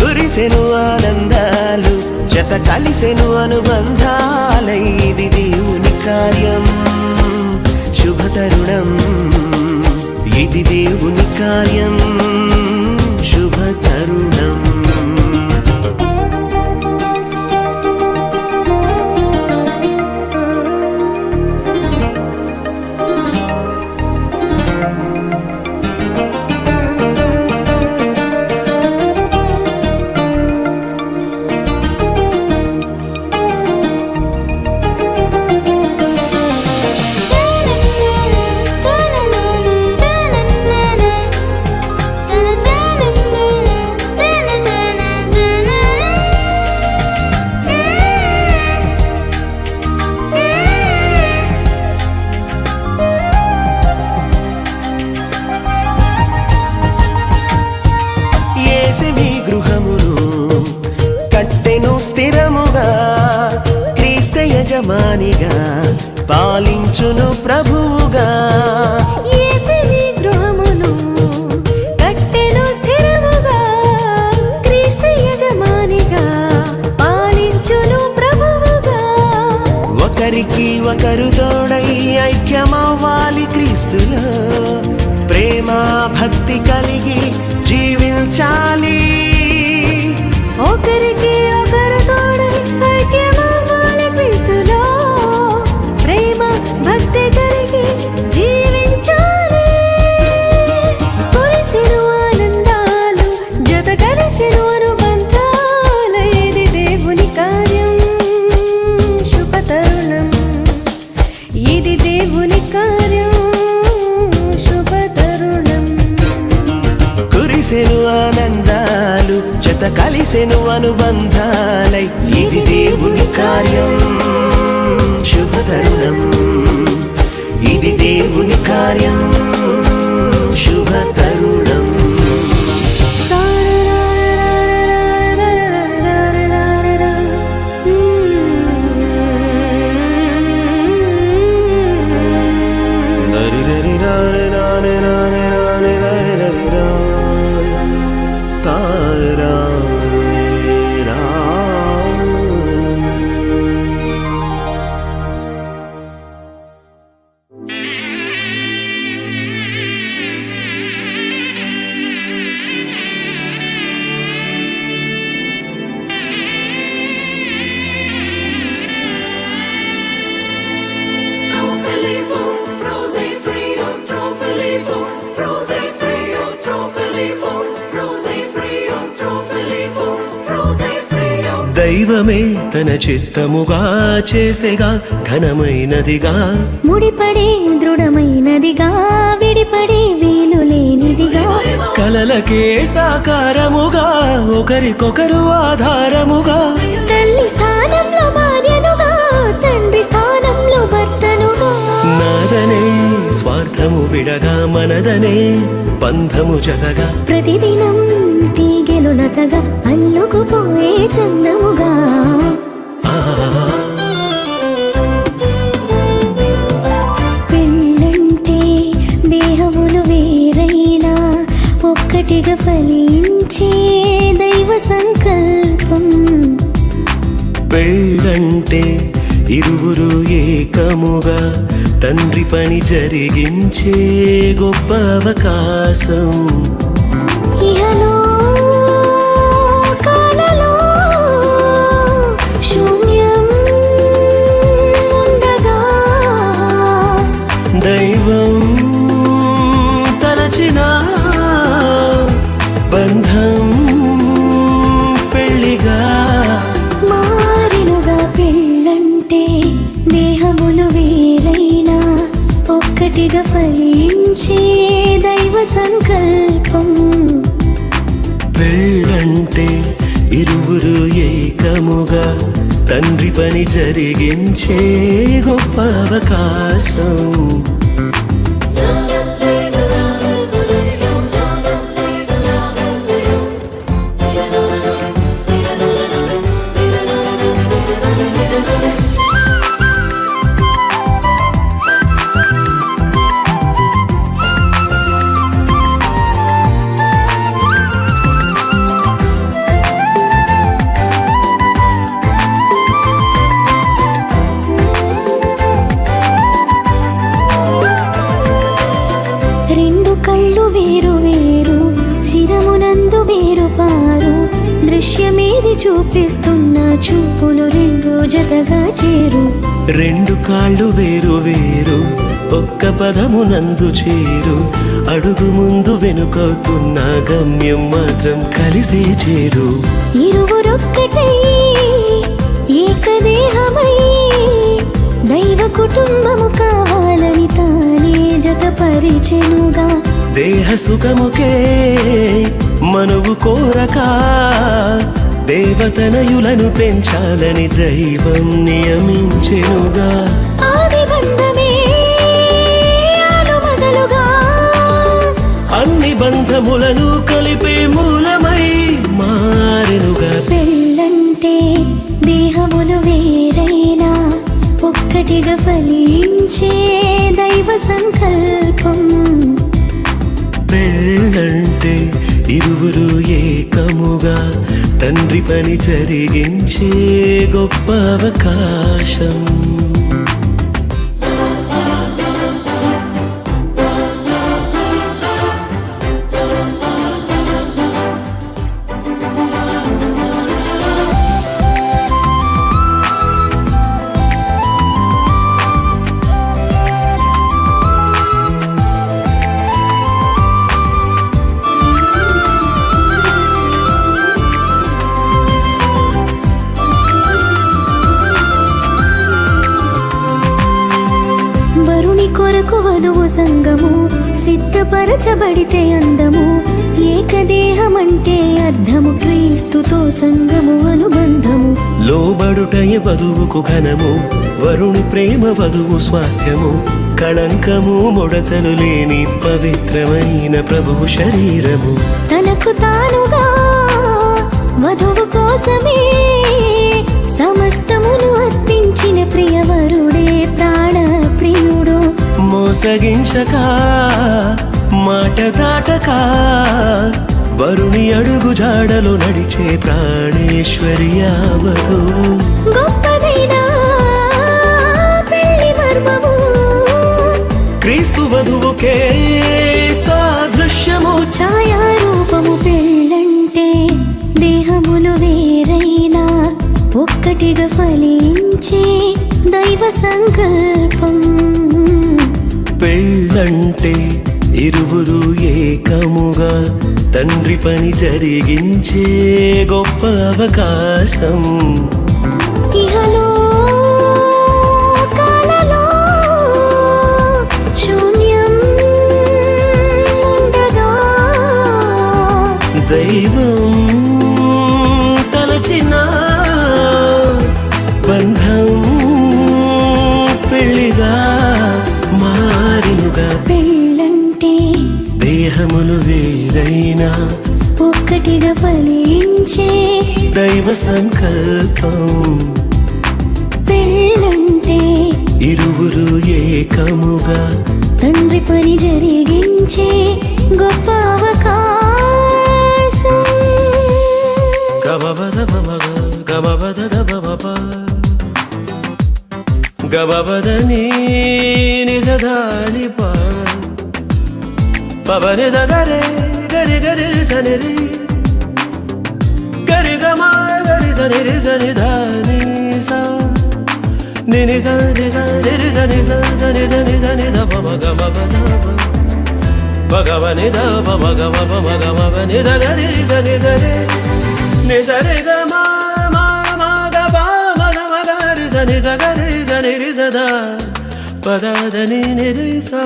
కురిసెను ఆనందాలు జత కలిసెను అనుబంధాలై ఇది దేవుని కార్యం శుభ తరుణం ఇది దేవుని కార్యం శుభ తరుణం యేసే గృహమును కట్టెను స్థిరముగా క్రీస్తు యజమానిగా పాలించును ప్రభువుగా యేసే గృహమును కట్టెను స్థిరముగా క్రీస్తు యజమానిగా పాలించును ప్రభువుగా ఒకరికి ఒకరు తోడై ఐక్యమవ్వాలి క్రీస్తులో ప్రేమ భక్తి కలిగి జీవించాలి ఒకరికి ఒకరు తోడై ఐక్యమవ్వాలి క్రీస్తులో ప్రేమ భక్తి కలిగి జీవించాలి కురిసెను ఆనందాలు జత కలిసెను అనుబంధాలు ఇది దేవుని కార్యం శుభ తరుణం ఇది దేవుని కార్యం శుభ తరుణం కురిసెను ఆనందాలు జత కలిసెను అనుబంధాలై ఇది దేవుని కార్యం శుభ తరుణం ఇది దేవుని కార్యం శుభ తరుణం దైవమే తన చిత్తముగా చేసేగా ఘనమైనదిగా ముడిపడే దృఢమైనదిగా విడిపడే వీలు లేనిదిగా కలలకే సాకారముగా ఒకరికొకరు ఆధారముగా తల్లి స్థానంలో భార్యనుగా తండ్రి స్థానంలో భర్తనుగా నాదనే స్వార్థము విడగా మనదనే బంధము జతగా ప్రతిదినం తీగెలు లతగా అల్లుకుపోయే చందముగా ఆ పెళ్ళంటే దేహములు వేరైనా ఒక్కటిగా ఫలించే దైవ సంకల్పం పెళ్ళంటే ఇరువురు ఏకముగా తండ్రి పని జరిగించే గొప్ప అవకాశం ఇహలో కాలలో శూన్యం ఉండగా దైవం తలచిన బంధం పెళ్ళిగా మారినుగా పెళ్ళంటే దేహములు వేరైనా ఒక్కటిగా ఫలించే దైవ సంకల్పం పెళ్ళంటే ఇరువురు ఏకముగా తండ్రి పని జరిగించే గొప్ప అవకాశం రెండు కళ్ళు వేరు వేరు శిరమునందు వేరు పారు దృశ్యమేది చూపిస్తున్న చూపులు రెండు జతగా చేరు రెండు కాళ్ళు వేరు వేరు ఒక్క పదమునందు చేరు అడుగు ముందు వెనుకవుతున్న గమ్యం మాత్రం కలిసే చేరు ఇరువురొక్కటై ఏకదేహమై దైవ కుటుంబము కావాలని తానే జతపరిచెనుగా దేహ సుఖముకే మనువు కోరక దేవతనయులను పెంచాలని దైవం నియమించెనుగా ఆది బంధమే ఆలుమగలుగా అన్ని బంధములను కలిపే మూలమై మారెనుగా పెళ్ళంటే దేహములు వేరైనా ఒక్కటిగా ఫలించే దైవ సంకల్పం పెళ్ళంటే ఇరువురు ఏకముగా తండ్రి పని జరిగించే గొప్ప అవకాశం వరుని కొరకు వధువు సంగము సిద్ధపరచబడితే అందము ఏకదేహమంటే అర్థము క్రీస్తుతో సంగము అనుబంధము లోబడుటయ వధువుకు ఘనము వరుణి ప్రేమ వధువు స్వాస్థ్యము కళంకము ముడతలు లేని పవిత్రమైన ప్రభువు శరీరము తనకు తానుగా వధువు కోసమే సమస్తమును అర్పించిన ప్రియవరుడే ప్రాణ ప్రియుడు మోసగించక మాట దాటక వరుణి అడుగు జాడలో నడిచే ప్రాణేశ్వర్యావతు గొప్పదైన పెళ్లి మర్మము క్రీస్తు వధువుకే సాదృశ్యము ఛాయారూపము పెళ్ళంటే దేహములు వేరైనా ఒక్కటిగా ఫలించే దైవ సంకల్పం పెళ్ళంటే ఇరువురు ఏకముగా తండ్రి పని జరిగించే గొప్ప అవకాశం. ఇహలో కాలలో శూన్యం ఉండగా దైవం తలచిన బంధం పెళ్లిగా మారినుగా. పెళ్ళంటే దేహములు వేరైనా ఒక్కటిగా ఫలించే దైవ సంకల్పం. పెళ్ళంటే ఇరువురు ఏకముగా తండ్రి పని జరిగించే గొప్ప అవకాశం. గబబద బబగ గబబద గబబబ గబబదని నిజదాని పబని గరే గరి గరి సనిరి గరి గమా గరి సనిరి సని ధాని సా నిని సని సని సని సని సని సని ద పమ గమ పద భగవని ద పమ గమ పమ గమ పని ద గరి సని సని ని సరి గమ మా మా గ ప మ గమ గరి సని స గరి సని రి సదా పద దని ని రి సా.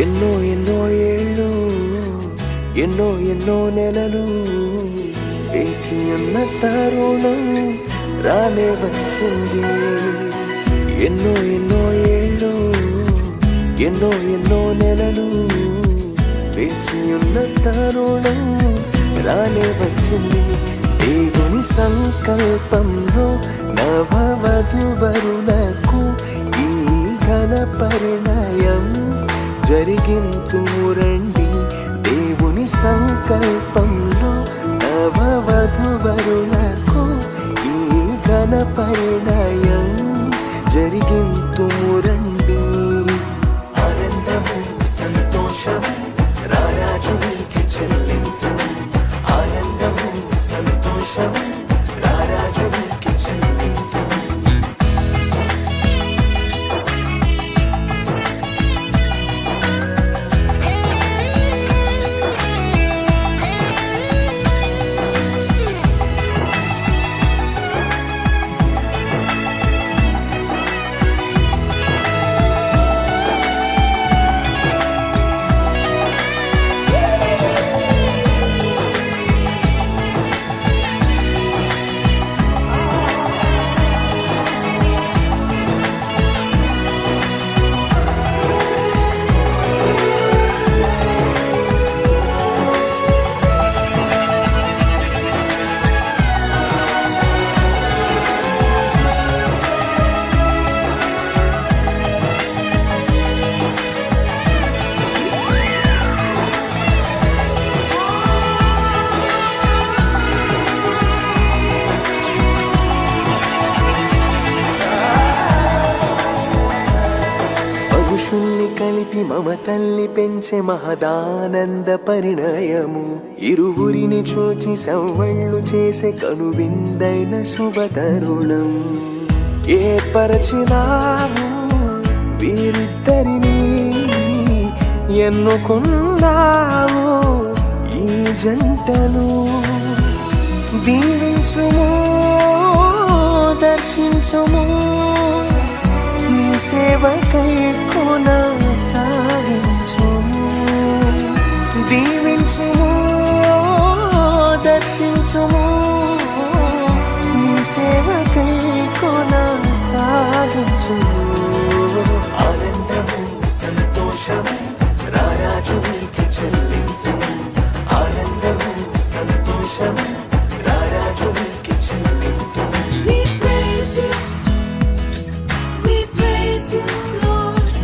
ఎన్నో ఎన్నో ఏళ్ళు ఎన్నో ఎన్నో నెలలు వేచి ఉన్న తరుణం రానే వచ్చింది. ఎన్నో ఎన్నో ఏళ్ళు ఎన్నో ఎన్నో నెలలు వేచి ఉన్న తరుణం రానే వచ్చింది. దేవుని సంకల్పంలో నవవధువరులకు ఈ ఘన పరిణయం జరిగింతురండి. దేవుని సంకల్పంలో నవవధువరులకు ఈ ఘన పరిణయం జరిగింతురండి. ఆనందము సంతోషము రారాజునికి చెల్లింతు. ఆనందము సంతోషము రారాజునికి చెల్లింతు. కలిపి మమ తల్లి పెంచే మహదానంద పరిణయము. ఇరువురిని చూచి సవ్వళ్ళు చేసే కనువిందైన శుభతరుణం. ఏర్పరచినావు వీరిద్దరిని ఎన్నుకున్నావు ఈ జంటను. దీవించుము దర్శించుము నీ సేవకై కొనసాగించుము. దీవించుము దర్శించుము నీ సేవకై కొనసాగించుము. ఆనందము సంతోషము రారాజునికి చెల్లింతు. ఆనందము సంతోషము రారాజునికి చెల్లింతు. We praise you, Lord.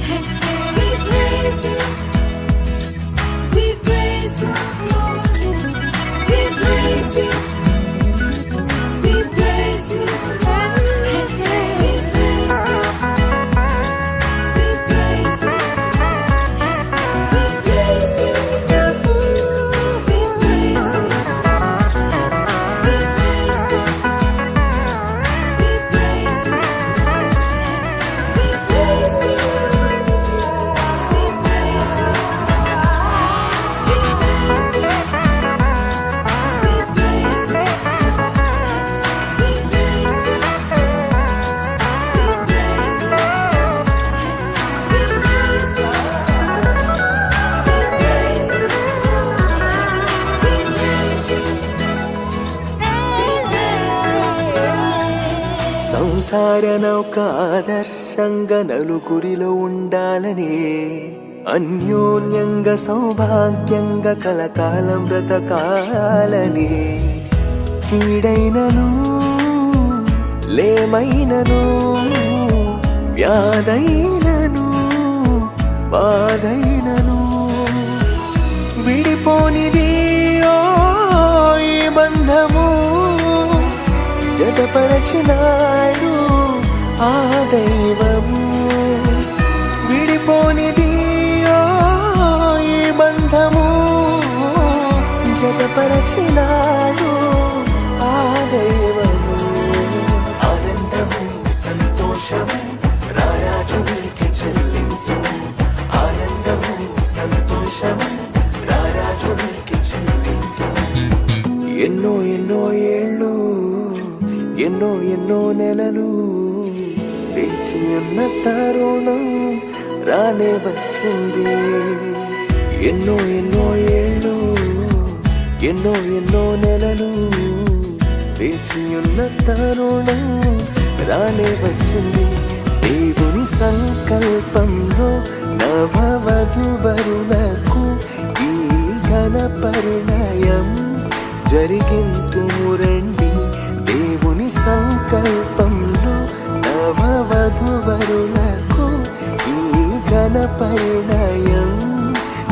సంసార నౌక ఆదర్శంగా నలుగురిలో ఉండాలని, అన్యోన్యంగా సౌభాగ్యంగా కలకాలం బ్రతకాలని. కీడైనను లేమైనను వ్యాధైనను బాధైనను విడిపోనిది ఓ ఈ బంధము, జతపరచినాడు ఆ దైవము. విడిపోనిది ఓ ఈ బంధము, జతపరచినాడు ఆ దైవము. ఆనందము సంతోషము రారాజునికి చెల్లింపు, ఆనందము సంతోషము రారాజునికి చెల్లింపు. ఎన్నో ఎన్నో ఏళ్ళు ఎన్నో ఎన్నో నెలలు వేచి ఉన్న తరుణం రానే వచ్చింది. ఎన్నో ఎన్నో ఏళ్ళు ఎన్నో ఎన్నో నెలలు వేచి ఉన్న తరుణం రానే వచ్చింది. దేవుని సంకల్పంలో నవవధువరులకు ఈ ఘన పరిణయం జరిగింతుము రండి. దేవుని సంకల్పంలో నవవధువరులకు ఈ ఘన పరిణయం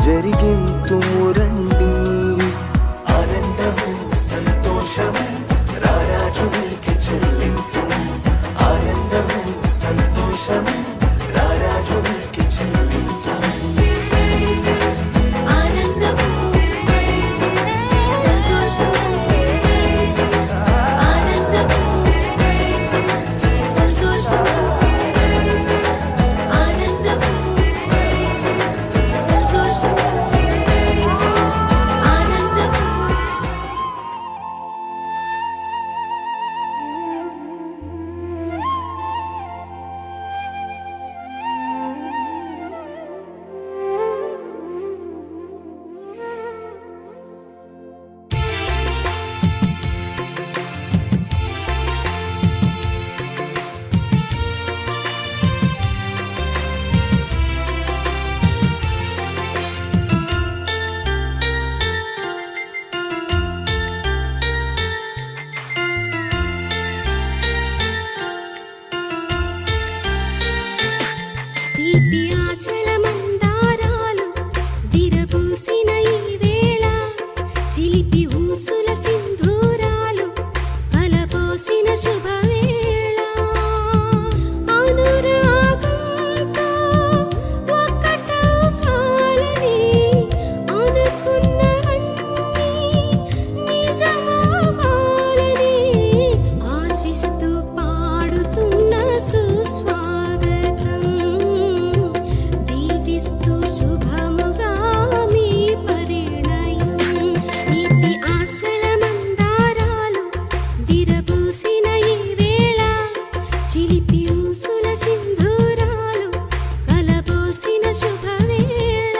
జరిగింతుము రండి. ఆనందము సంతోషము రారాజునికి చెల్లింపు, ఆనందము సంతోషము రారాజునికి చెల్లింపు. ఆనందము సంతోషము ఆనందము సంతోషము ఆనందము సంతోషము ఆనందము. తీపి ఆశల మందారాలు విరబూసిన ఈ వేళ, చిలిపి ఊసుల సింధూరాలు కలబోసిన శుభవేళ. అనురాగంతో ఒక్కటవ్వాలని అనుకున్నవన్నీ నిజమవ్వాలని ఆశిస్తూ పాడుతున్న సుస్వాగతం. దీవిస్తూ శుభముగా మీ పరిణయం. తీపి ఆశల మందారాలు విరబూసిన ఈ వేళ, చిలిపి ఊసుల సింధూరాలు కలబోసిన శుభవేళ.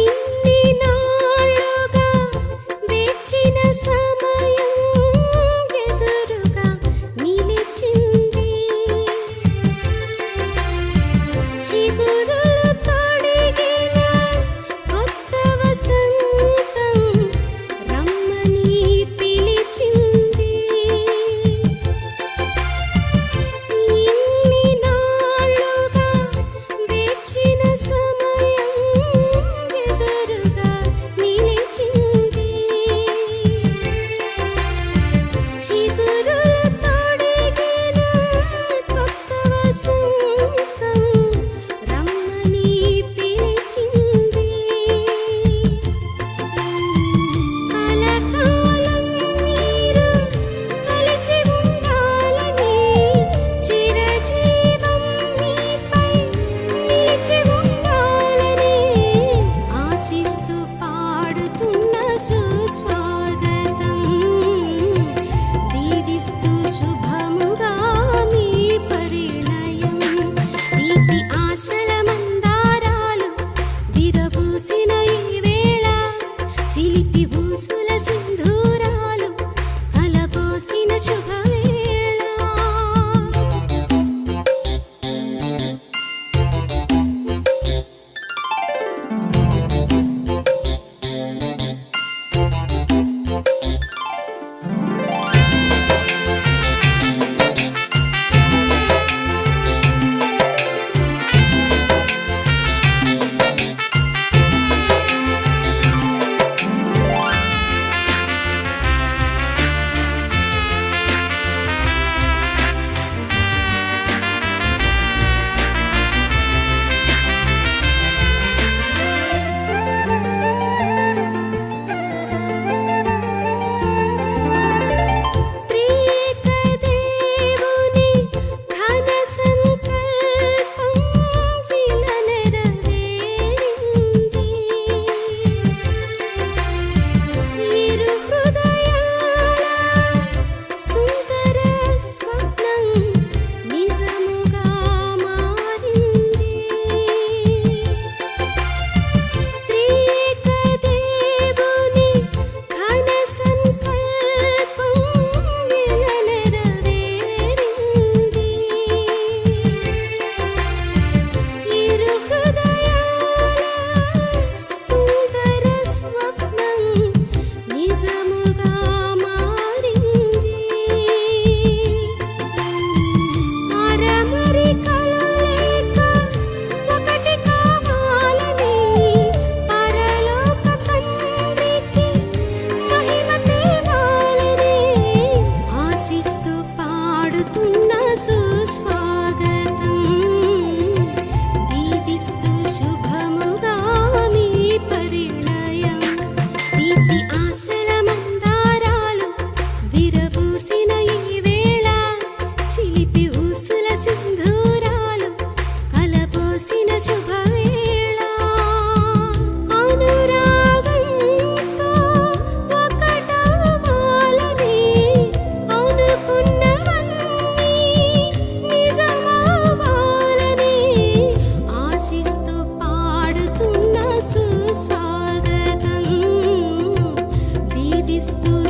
ఇన్ని నాళ్ళుగా వేచిన సమయం ఎదురుగా నిలిచింది. చిగురులు తొడిగిన కొత్త వసంతం రమ్మని పిలిచింది. ఇన్ని నాళ్ళుగా వేచిన సమయం ఎదురుగా నిలిచింది.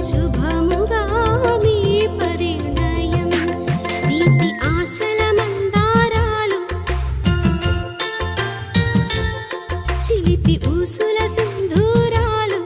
శుభముగా మీ పరిణయం తీపి ఆశల మందారాలు చిలిపి ఊసుల సింధూరాలు